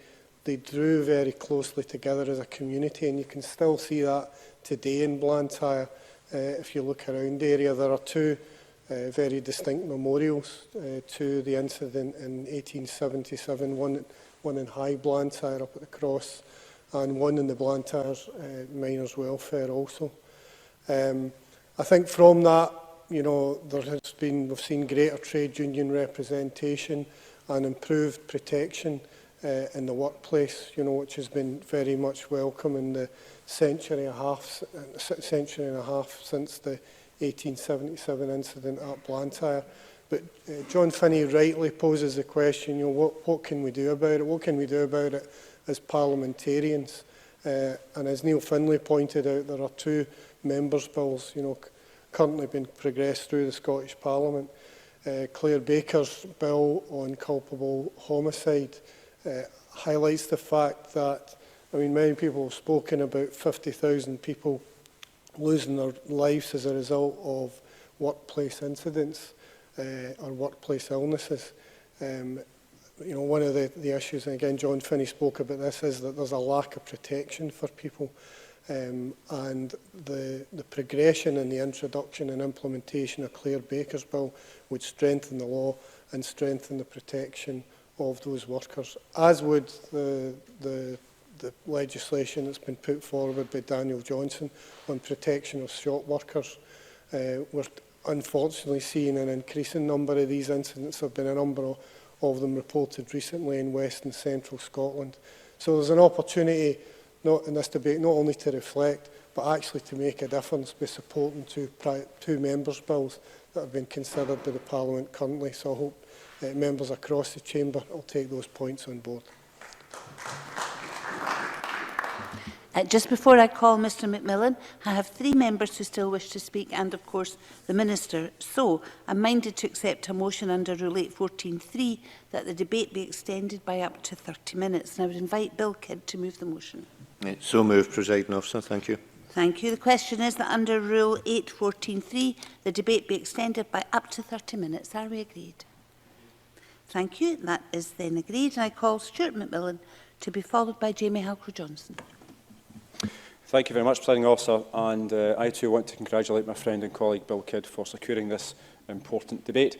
drew very closely together as a community, and you can still see that today in Blantyre. If you look around the area, there are two very distinct memorials to the incident in 1877, one in High Blantyre up at the cross, and one in the Blantyre Miners' Welfare also. I think from that, we've seen greater trade union representation and improved protection in the workplace, which has been very much welcome in the century and a half since the 1877 incident at Blantyre. But John Finney rightly poses the question, what can we do about it? What can we do about it as parliamentarians? And as Neil Findlay pointed out, there are two members' bills, currently being progressed through the Scottish Parliament. Claire Baker's bill on culpable homicide highlights the fact that, many people have spoken about 50,000 people losing their lives as a result of workplace incidents or workplace illnesses. One of the issues, and again John Finney spoke about this, is that there's a lack of protection for people. And the progression and the introduction and implementation of Claire Baker's bill would strengthen the law and strengthen the protection of those workers, as would the the legislation that's been put forward by Daniel Johnson on protection of shop workers. We're unfortunately seeing an increasing number of these incidents. There have been a number of them reported recently in West and Central Scotland. So there's an opportunity in this debate not only to reflect, but actually to make a difference by supporting two members' bills that have been considered by the Parliament currently. So I hope members across the chamber will take those points on board. Just before I call Mr Macmillan, I have 3 members who still wish to speak and, of course, the Minister. So, I'm minded to accept a motion under Rule 8.14.3 that the debate be extended by up to 30 minutes. And I would invite Bill Kidd to move the motion. So moved, Presiding Officer. Thank you. Thank you. The question is that under Rule 8.14.3, the debate be extended by up to 30 minutes. Are we agreed? Thank you. That is then agreed. And I call Stuart Macmillan to be followed by Jamie Halcrow-Johnson. Thank you very much, Presiding Officer, and I too want to congratulate my friend and colleague Bill Kidd for securing this important debate.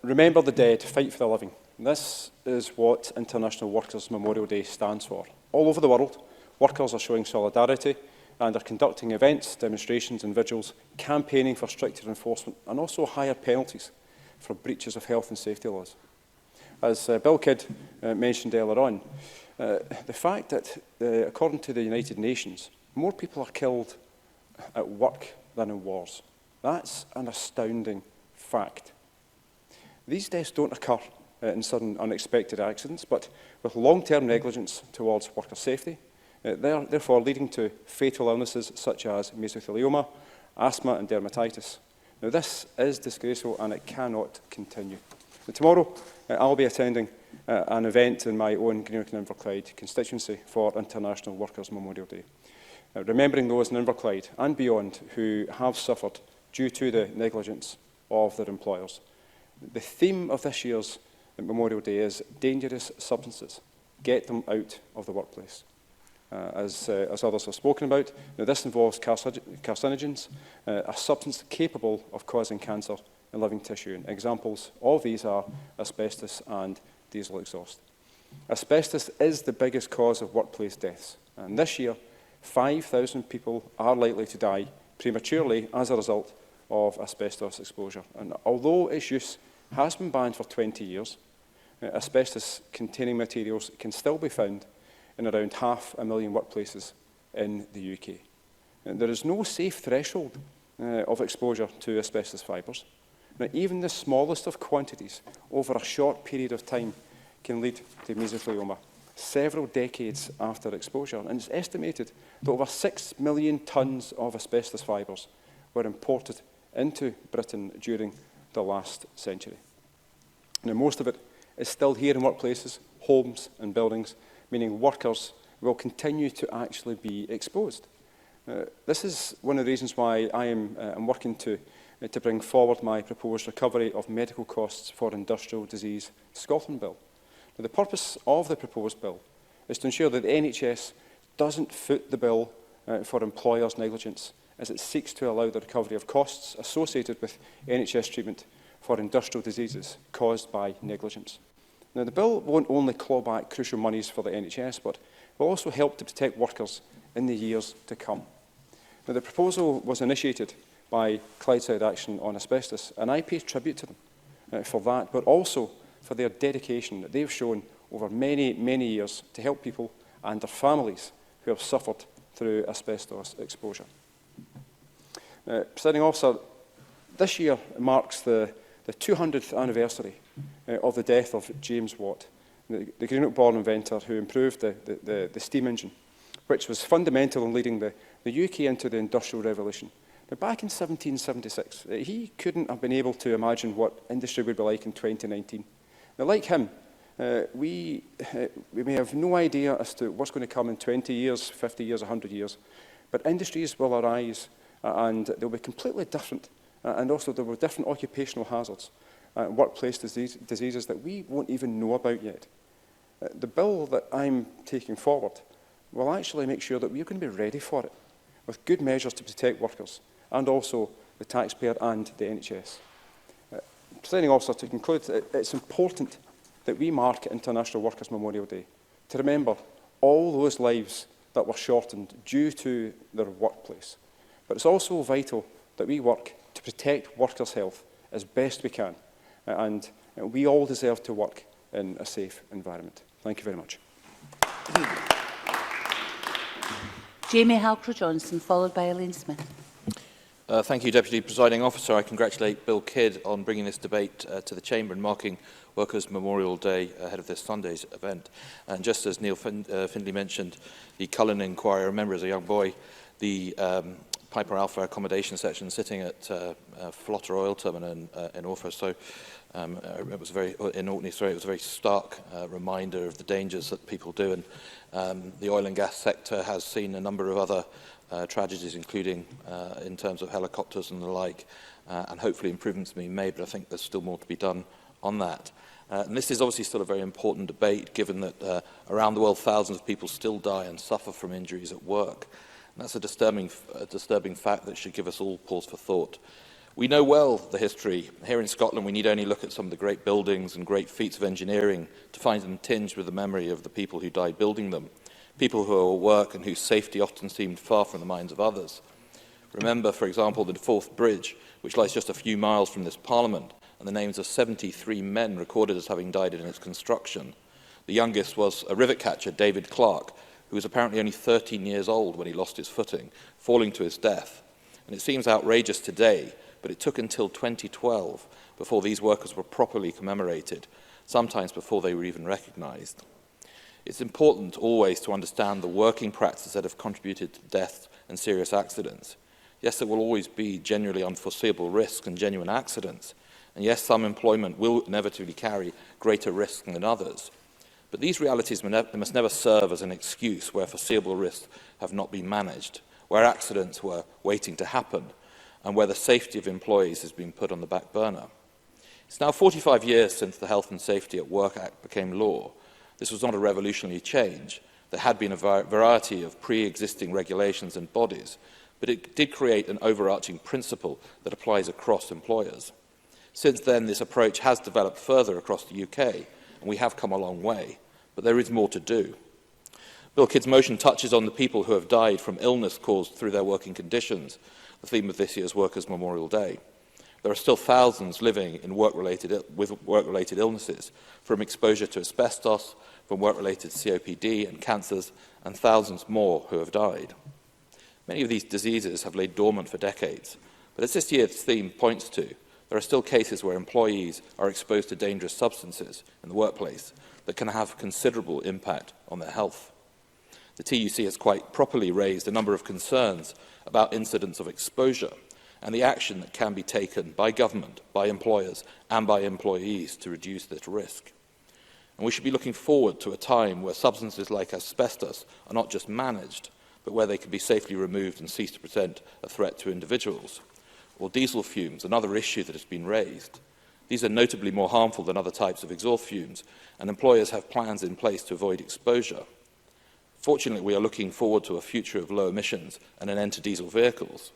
Remember the dead, fight for the living. This is what International Workers' Memorial Day stands for. All over the world, workers are showing solidarity and are conducting events, demonstrations and vigils, campaigning for stricter enforcement and also higher penalties for breaches of health and safety laws. As Bill Kidd mentioned earlier on, the fact that, according to the United Nations, more people are killed at work than in wars. That's an astounding fact. These deaths don't occur in sudden unexpected accidents, but with long-term negligence towards worker safety, therefore leading to fatal illnesses such as mesothelioma, asthma and dermatitis. Now this is disgraceful and it cannot continue. Now, tomorrow I'll be attending an event in my own Greenock and Inverclyde constituency for International Workers' Memorial Day. Remembering those in Inverclyde and beyond who have suffered due to the negligence of their employers. The theme of this year's Memorial Day is dangerous substances. Get them out of the workplace. As others have spoken about, now this involves carcinogens, a substance capable of causing cancer in living tissue. And examples of these are asbestos and diesel exhaust. Asbestos is the biggest cause of workplace deaths. And this year, 5,000 people are likely to die prematurely as a result of asbestos exposure. And although its use has been banned for 20 years, asbestos-containing materials can still be found in around 500,000 workplaces in the UK. And there is no safe threshold of exposure to asbestos fibres. Now, even the smallest of quantities over a short period of time can lead to mesothelioma several decades after exposure. And it's estimated that over 6 million tonnes of asbestos fibres were imported into Britain during the last century. Now, most of it is still here in workplaces, homes and buildings, meaning workers will continue to actually be exposed. This is one of the reasons why I'm working to bring forward my proposed Recovery of Medical Costs for Industrial Disease Scotland Bill. Now, the purpose of the proposed bill is to ensure that the NHS doesn't foot the bill for employers' negligence, as it seeks to allow the recovery of costs associated with NHS treatment for industrial diseases caused by negligence. Now, the bill won't only claw back crucial monies for the NHS, but will also help to protect workers in the years to come. Now, the proposal was initiated by Clydeside Action on Asbestos, and I pay tribute to them for that, but also for their dedication that they've shown over many, many years to help people and their families who have suffered through asbestos exposure. Presiding Officer, this year marks the 200th anniversary of the death of James Watt, the Greenock-born inventor who improved the steam engine, which was fundamental in leading the UK into the Industrial Revolution. Now, back in 1776, he couldn't have been able to imagine what industry would be like in 2019. Now, like him, we may have no idea as to what's going to come in 20 years, 50 years, 100 years, but industries will arise and they'll be completely different, and also there will be different occupational hazards, workplace diseases that we won't even know about yet. The bill that I'm taking forward will actually make sure that we're going to be ready for it, with good measures to protect workers and also the taxpayer and the NHS. Presiding Officer, to conclude, it's important that we mark International Workers' Memorial Day to remember all those lives that were shortened due to their workplace. But it's also vital that we work to protect workers' health as best we can. And we all deserve to work in a safe environment. Thank you very much. Jamie Halcrow-Johnson, followed by Elaine Smith. Thank you, Deputy Presiding Officer. I congratulate Bill Kidd on bringing this debate to the Chamber and marking Workers' Memorial Day ahead of this Sunday's event. And just as Neil Findlay mentioned, the Cullen Inquiry, I remember as a young boy, the Piper Alpha accommodation section sitting at Flotter Oil Terminal in Orford. So it was in Orkney, sorry, it was a very stark reminder of the dangers that people do. And the oil and gas sector has seen a number of other tragedies, including in terms of helicopters and the like, and hopefully improvements being made, but I think there's still more to be done on that. And this is obviously still a very important debate, given that around the world thousands of people still die and suffer from injuries at work. And that's a disturbing fact that should give us all pause for thought. We know well the history. Here in Scotland, we need only look at some of the great buildings and great feats of engineering to find them tinged with the memory of the people who died building them, people who are at work and whose safety often seemed far from the minds of others. Remember, for example, the Forth Bridge, which lies just a few miles from this Parliament, and the names of 73 men recorded as having died in its construction. The youngest was a rivet catcher, David Clark, who was apparently only 13 years old when he lost his footing, falling to his death. And it seems outrageous today, but it took until 2012 before these workers were properly commemorated, sometimes before they were even recognised. It's important always to understand the working practices that have contributed to deaths and serious accidents. Yes, there will always be genuinely unforeseeable risks and genuine accidents, and yes, some employment will inevitably carry greater risk than others. But these realities must never serve as an excuse where foreseeable risks have not been managed, where accidents were waiting to happen, and where the safety of employees has been put on the back burner. It's now 45 years since the Health and Safety at Work Act became law. This was not a revolutionary change. There had been a variety of pre-existing regulations and bodies, but it did create an overarching principle that applies across employers. Since then, this approach has developed further across the UK, and we have come a long way, but there is more to do. Bill Kidd's motion touches on the people who have died from illness caused through their working conditions, the theme of this year's Workers' Memorial Day. There are still thousands living in with work-related illnesses, from exposure to asbestos, from work-related COPD and cancers, and thousands more who have died. Many of these diseases have laid dormant for decades, but as this year's theme points to, there are still cases where employees are exposed to dangerous substances in the workplace that can have considerable impact on their health. The TUC has quite properly raised a number of concerns about incidents of exposure and the action that can be taken by government, by employers and by employees to reduce this risk. And we should be looking forward to a time where substances like asbestos are not just managed, but where they can be safely removed and cease to present a threat to individuals. Or diesel fumes, another issue that has been raised. These are notably more harmful than other types of exhaust fumes, and employers have plans in place to avoid exposure. Fortunately, we are looking forward to a future of low emissions and an end to diesel vehicles.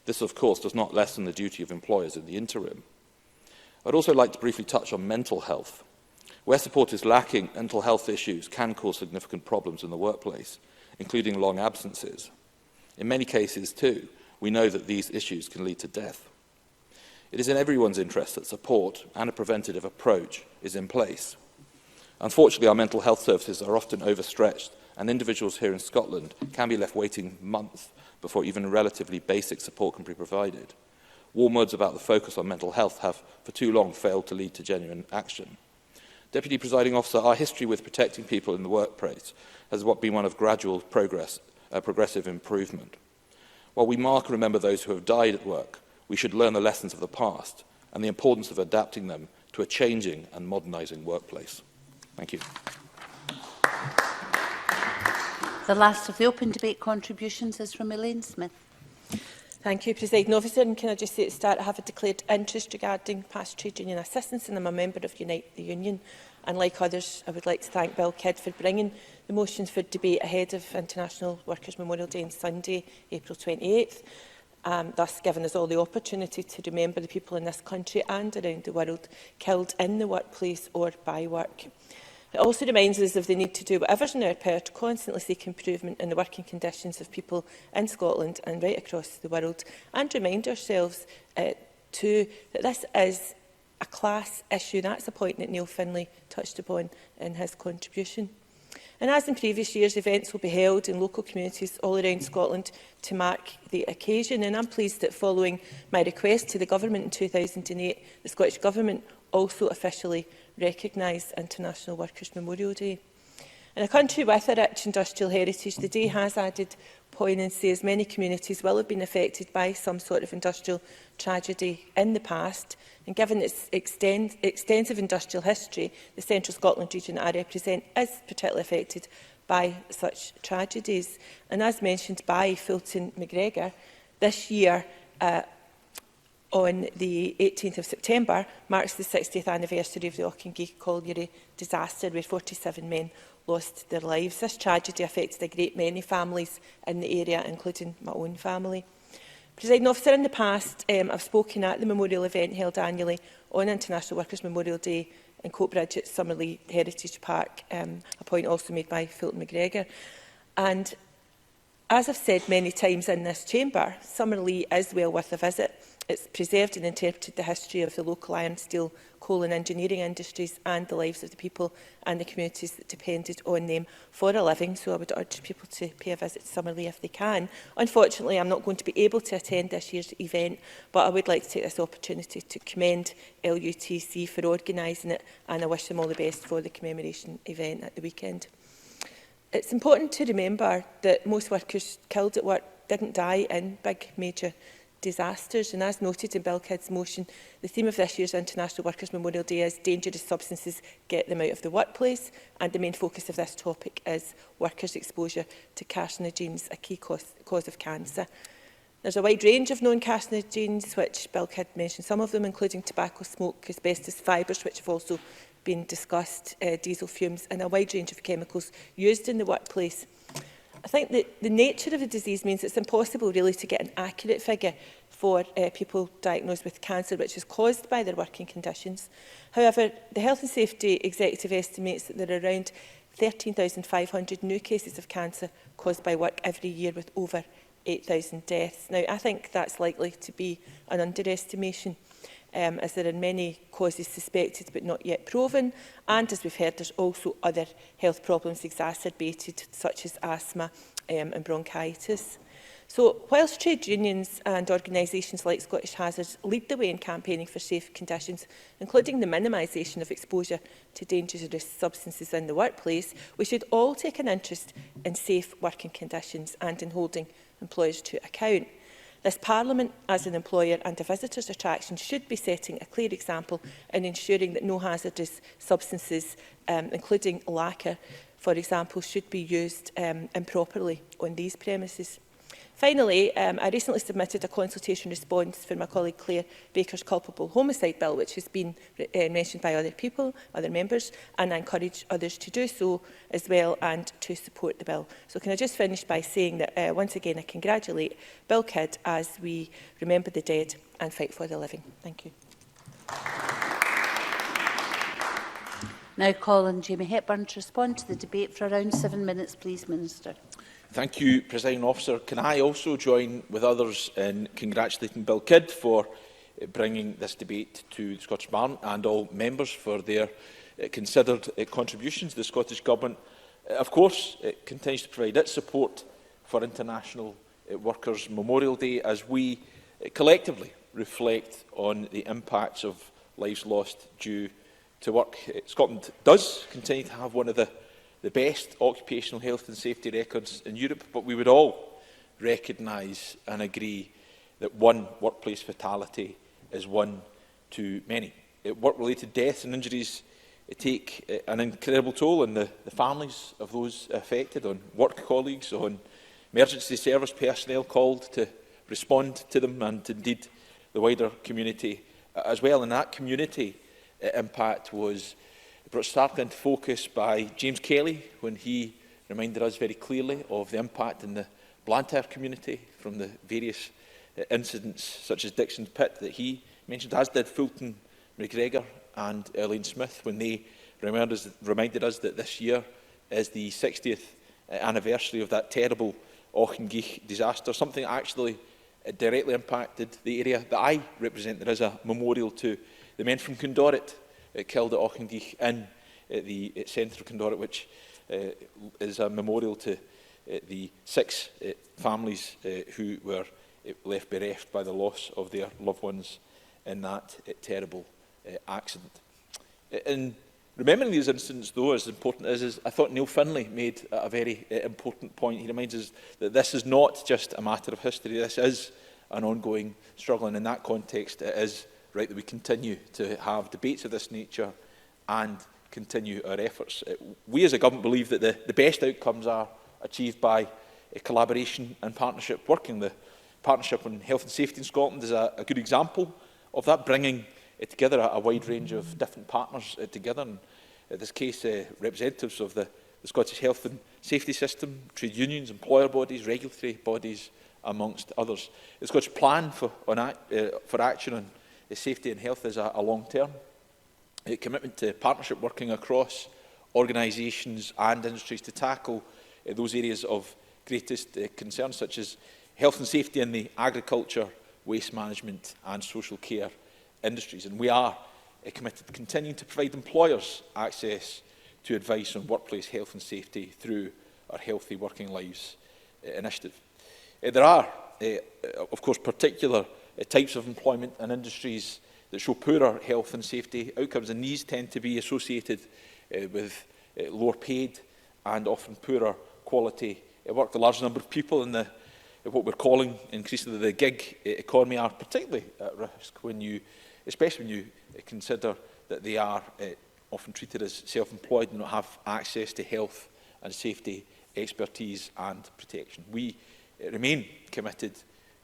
This, of course, does not lessen the duty of employers in the interim. I'd also like to briefly touch on mental health. Where support is lacking, mental health issues can cause significant problems in the workplace, including long absences. In many cases, too, we know that these issues can lead to death. It is in everyone's interest that support and a preventative approach is in place. Unfortunately, our mental health services are often overstretched, and individuals here in Scotland can be left waiting months before even relatively basic support can be provided. Warm words about the focus on mental health have for too long failed to lead to genuine action. Deputy Presiding Officer, our history with protecting people in the workplace has been one of gradual progressive improvement. While we mark and remember those who have died at work, we should learn the lessons of the past and the importance of adapting them to a changing and modernising workplace. Thank you. The last of the open debate contributions is from Elaine Smith. Thank you, Presiding Officer. And can I just say at the start, I have a declared interest regarding past trade union assistance, and I'm a member of Unite the Union. And like others, I would like to thank Bill Kidd for bringing the motions for debate ahead of International Workers' Memorial Day on Sunday, April 28th, thus giving us all the opportunity to remember the people in this country and around the world killed in the workplace or by work. It also reminds us of the need to do whatever's in our power to constantly seek improvement in the working conditions of people in Scotland and right across the world, and remind ourselves too that this is a class issue. That's a point that Neil Findlay touched upon in his contribution. And as in previous years, events will be held in local communities all around Scotland to mark the occasion. And I'm pleased that following my request to the Government in 2008, the Scottish Government also officially recognised International Workers' Memorial Day. In a country with a rich industrial heritage, the day has added poignancy as many communities will have been affected by some sort of industrial tragedy in the past. And given its extensive industrial history, the Central Scotland region I represent is particularly affected by such tragedies. And as mentioned by Fulton McGregor, this year, on the 18th of September, marks the 60th anniversary of the Auchingie Colliery disaster, where 47 men lost their lives. This tragedy affected a great many families in the area, including my own family. Presiding Officer, in the past, I've spoken at the memorial event held annually on International Workers' Memorial Day in Coatbridge at Summerlee Heritage Park, a point also made by Fulton McGregor. And as I've said many times in this chamber, Summerlee is well worth a visit. It's preserved and interpreted the history of the local iron, steel, coal and engineering industries and the lives of the people and the communities that depended on them for a living. So I would urge people to pay a visit to Summerlee if they can. Unfortunately, I'm not going to be able to attend this year's event, but I would like to take this opportunity to commend LUTC for organising it, and I wish them all the best for the commemoration event at the weekend. It's important to remember that most workers killed at work didn't die in big major disasters, and as noted in Bill Kidd's motion, the theme of this year's International Workers' Memorial Day is dangerous substances, get them out of the workplace, and the main focus of this topic is workers' exposure to carcinogens, a key cause of cancer. There's a wide range of known carcinogens, which Bill Kidd mentioned some of them, including tobacco smoke, asbestos fibres, which have also been discussed, diesel fumes, and a wide range of chemicals used in the workplace. I think that the nature of the disease means it's impossible really to get an accurate figure for people diagnosed with cancer which is caused by their working conditions. However, the Health and Safety Executive estimates that there are around 13,500 new cases of cancer caused by work every year, with over 8,000 deaths. Now, I think that's likely to be an underestimation, as there are many causes suspected but not yet proven, and as we've heard, there's also other health problems exacerbated, such as asthma and bronchitis. So, whilst trade unions and organisations like Scottish Hazards lead the way in campaigning for safe conditions, including the minimisation of exposure to dangerous substances in the workplace, we should all take an interest in safe working conditions and in holding employers to account. This Parliament, as an employer and a visitors' attraction, should be setting a clear example in ensuring that no hazardous substances, including lacquer, for example, should be used improperly on these premises. Finally, I recently submitted a consultation response for my colleague Claire Baker's culpable homicide bill, which has been mentioned by other people, other members, and I encourage others to do so as well and to support the bill. So can I just finish by saying that once again I congratulate Bill Kidd as we remember the dead and fight for the living. Thank you. Now call on Jamie Hepburn to respond to the debate for around 7 minutes, please, Minister. Thank you, Presiding Officer. Can I also join with others in congratulating Bill Kidd for bringing this debate to the Scottish Parliament and all members for their considered contributions. The Scottish Government, of course, continues to provide its support for International Workers' Memorial Day as we collectively reflect on the impacts of lives lost due to work. Scotland does continue to have one of the best occupational health and safety records in Europe, but we would all recognise and agree that one workplace fatality is one too many. Work-related deaths and injuries take an incredible toll on the families of those affected, on work colleagues, on emergency service personnel called to respond to them, and indeed the wider community as well. And that community impact was brought starkly into focus by James Kelly when he reminded us very clearly of the impact in the Blantyre community from the various incidents such as Dixon's Pit that he mentioned, as did Fulton McGregor and Elaine Smith when they reminded us that this year is the 60th anniversary of that terrible Auchengeich disaster, something that actually directly impacted the area that I represent. There is a memorial to the men from Condorit killed at Auchengeich in the centre of Condorit, which is a memorial to the 6 families who were left bereft by the loss of their loved ones in that terrible accident. In remembering these incidents, though, as important as is, I thought Neil Findlay made a very important point. He reminds us that this is not just a matter of history. This is an ongoing struggle, and in that context, it is right that we continue to have debates of this nature and continue our efforts. We as a government believe that the best outcomes are achieved by collaboration and partnership working. The Partnership on Health and Safety in Scotland is a good example of that, bringing together a wide range of different partners together. And in this case, representatives of the Scottish Health and Safety System, trade unions, employer bodies, regulatory bodies, amongst others. The Scottish Plan for Action on Safety and Health is a long-term commitment to partnership working across organisations and industries to tackle those areas of greatest concern, such as health and safety in the agriculture, waste management and social care industries. And we are committed to continuing to provide employers access to advice on workplace health and safety through our Healthy Working Lives initiative. There are, of course, particular types of employment and industries that show poorer health and safety outcomes, and these tend to be associated with lower paid and often poorer quality work. The large number of people in what we're calling increasingly the gig economy are particularly at risk especially when you consider that they are often treated as self-employed and don't have access to health and safety expertise and protection. We remain committed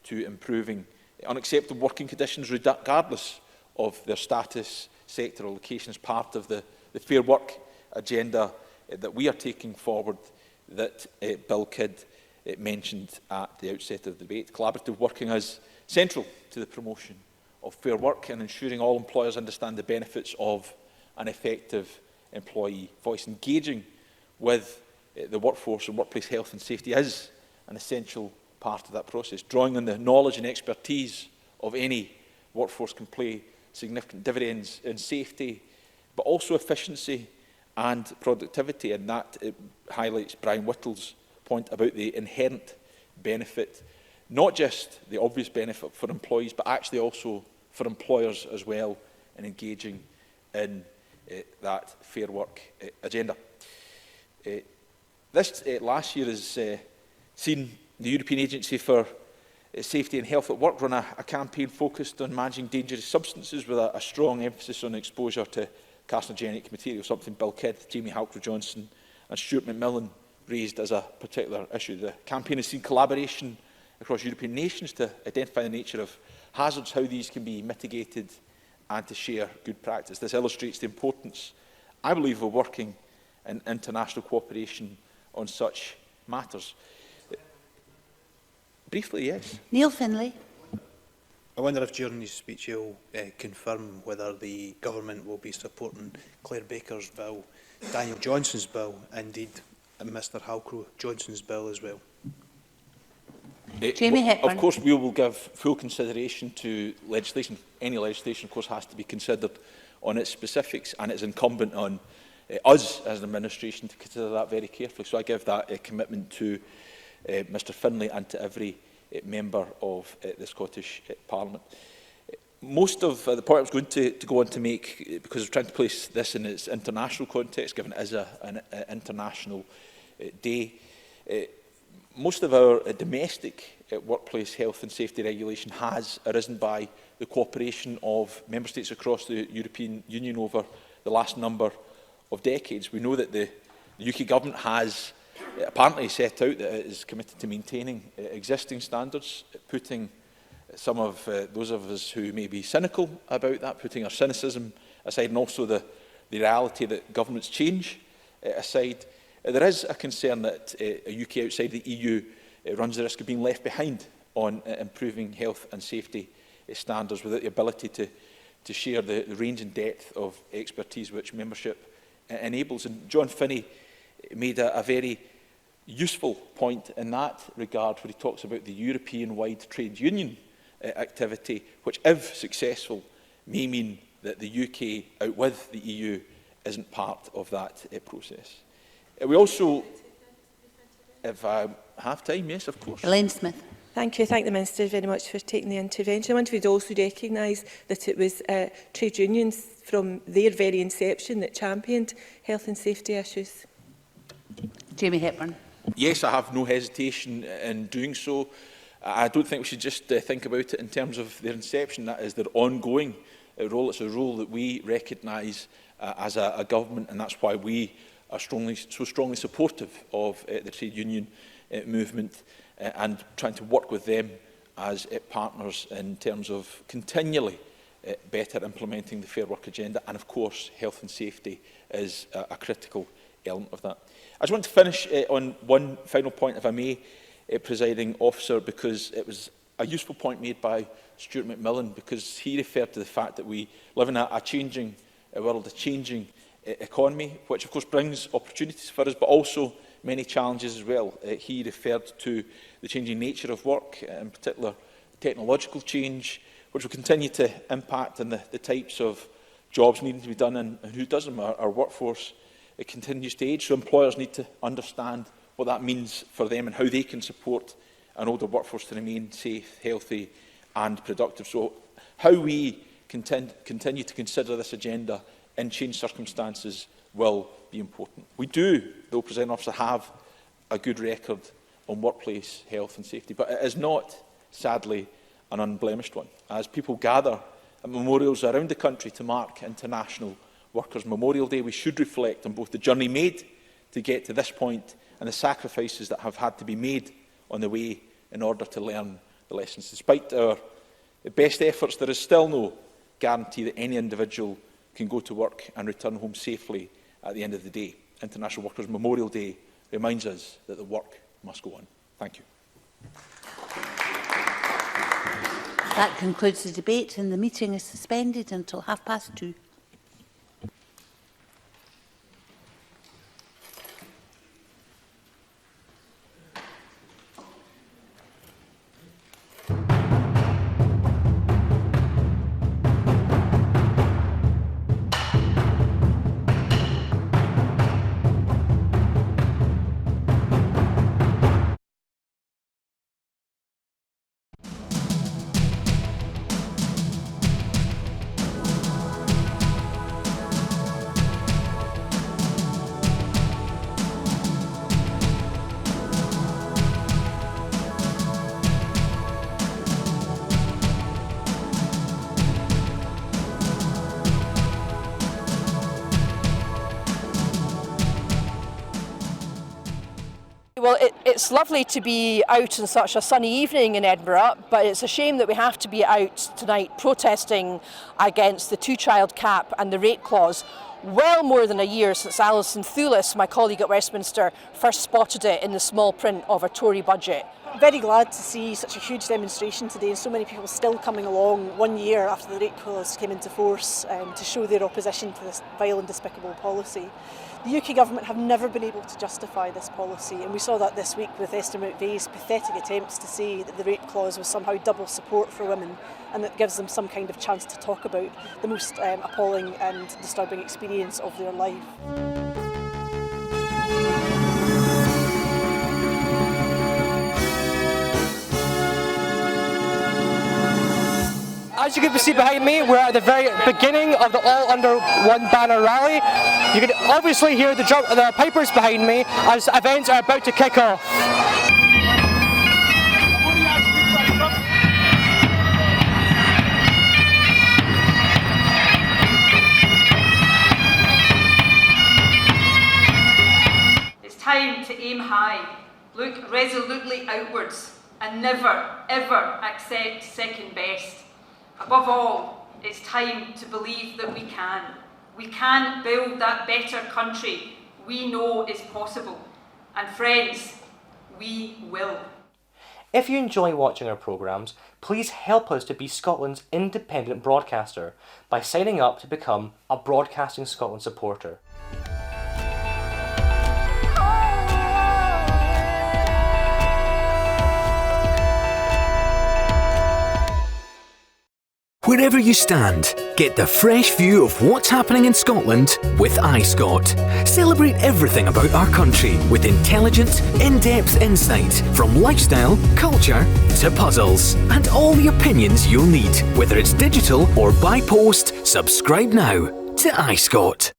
to improving unacceptable working conditions regardless of their status, sector or location, as part of the Fair Work agenda that we are taking forward that Bill Kidd mentioned at the outset of the debate. Collaborative working is central to the promotion of fair work and ensuring all employers understand the benefits of an effective employee voice. Engaging with the workforce and workplace health and safety is an essential part of that process. Drawing on the knowledge and expertise of any workforce can play significant dividends in safety, but also efficiency and productivity, and that highlights Brian Whittle's point about the inherent benefit, not just the obvious benefit for employees, but actually also for employers as well in engaging in that fair work agenda. This last year has seen the European Agency for Safety and Health at Work run a campaign focused on managing dangerous substances with a strong emphasis on exposure to carcinogenic material, something Bill Kidd, Jamie Halcrow-Johnson and Stuart McMillan raised as a particular issue. The campaign has seen collaboration across European nations to identify the nature of hazards, how these can be mitigated and to share good practice. This illustrates the importance, I believe, of working in international cooperation on such matters. Briefly, yes. Neil Findlay. I wonder if during his speech he'll confirm whether the government will be supporting Claire Baker's bill, Daniel Johnson's bill, indeed Mr Halcrow-Johnson's bill as well. Jamie Hepburn. Of course, we will give full consideration to legislation. Any legislation, of course, has to be considered on its specifics, and it's incumbent on us as an administration to consider that very carefully. So I give that commitment to Mr Findlay and to every member of the Scottish Parliament. Most of the point I was going to go on to make, because we're trying to place this in its international context, given it is an international day, most of our domestic workplace health and safety regulation has arisen by the cooperation of member states across the European Union over the last number of decades. We know that the UK government has apparently set out that it is committed to maintaining existing standards, putting some of those of us who may be cynical about that, putting our cynicism aside, and also the reality that governments change aside. There is a concern that a UK outside the EU runs the risk of being left behind on improving health and safety standards without the ability to share the range and depth of expertise which membership enables. And John Finney made a very useful point in that regard, where he talks about the European-wide trade union activity, which, if successful, may mean that the UK, out with the EU, isn't part of that process. We also, if I have time, yes, of course. Elaine Smith. Thank you. I thank the Minister very much for taking the intervention. I want to also recognise that it was trade unions from their very inception that championed health and safety issues. Jamie Hepburn. Yes, I have no hesitation in doing so. I don't think we should just think about it in terms of their inception. That is their ongoing role. It's a role that we recognise as a government, and that's why we are so strongly supportive of the trade union movement and trying to work with them as partners in terms of continually better implementing the Fair Work agenda. And of course, health and safety is a critical element of that. I just want to finish on one final point, if I may, Presiding Officer, because it was a useful point made by Stuart McMillan, because he referred to the fact that we live in a changing world, a changing economy, which of course brings opportunities for us, but also many challenges as well. He referred to the changing nature of work, in particular technological change, which will continue to impact on the types of jobs needing to be done and who does them. Our workforce it continues to age, so employers need to understand what that means for them and how they can support an older workforce to remain safe, healthy and productive. So how we continue to consider this agenda in changed circumstances will be important. We do, though, President Officer, have a good record on workplace health and safety, but it is not, sadly, an unblemished one. As people gather at memorials around the country to mark International Workers' Memorial Day, we should reflect on both the journey made to get to this point and the sacrifices that have had to be made on the way in order to learn the lessons. Despite our best efforts, there is still no guarantee that any individual can go to work and return home safely at the end of the day. International Workers' Memorial Day reminds us that the work must go on. Thank you. That concludes the debate, and the meeting is suspended until 2:30. Well, it's lovely to be out on such a sunny evening in Edinburgh, but it's a shame that we have to be out tonight protesting against the two-child cap and the rate clause. Well more than a year since Alison Thulis, my colleague at Westminster, first spotted it in the small print of a Tory budget. Very glad to see such a huge demonstration today and so many people still coming along 1 year after the rate clause came into force to show their opposition to this vile and despicable policy. The UK government have never been able to justify this policy, and we saw that this week with Esther McVeigh's pathetic attempts to say that the rate clause was somehow double support for women and that gives them some kind of chance to talk about the most appalling and disturbing experience of their life. As you can see behind me, we're at the very beginning of the All Under One Banner rally. You can obviously hear the pipers behind me as events are about to kick off. It's time to aim high, look resolutely outwards, and never, ever accept second best. Above all, it's time to believe that we can. We can build that better country we know is possible. And friends, we will. If you enjoy watching our programmes, please help us to be Scotland's independent broadcaster by signing up to become a Broadcasting Scotland supporter. Wherever you stand, get the fresh view of what's happening in Scotland with iScot. Celebrate everything about our country with intelligent, in-depth insight from lifestyle, culture to puzzles, and all the opinions you'll need. Whether it's digital or by post, subscribe now to iScot.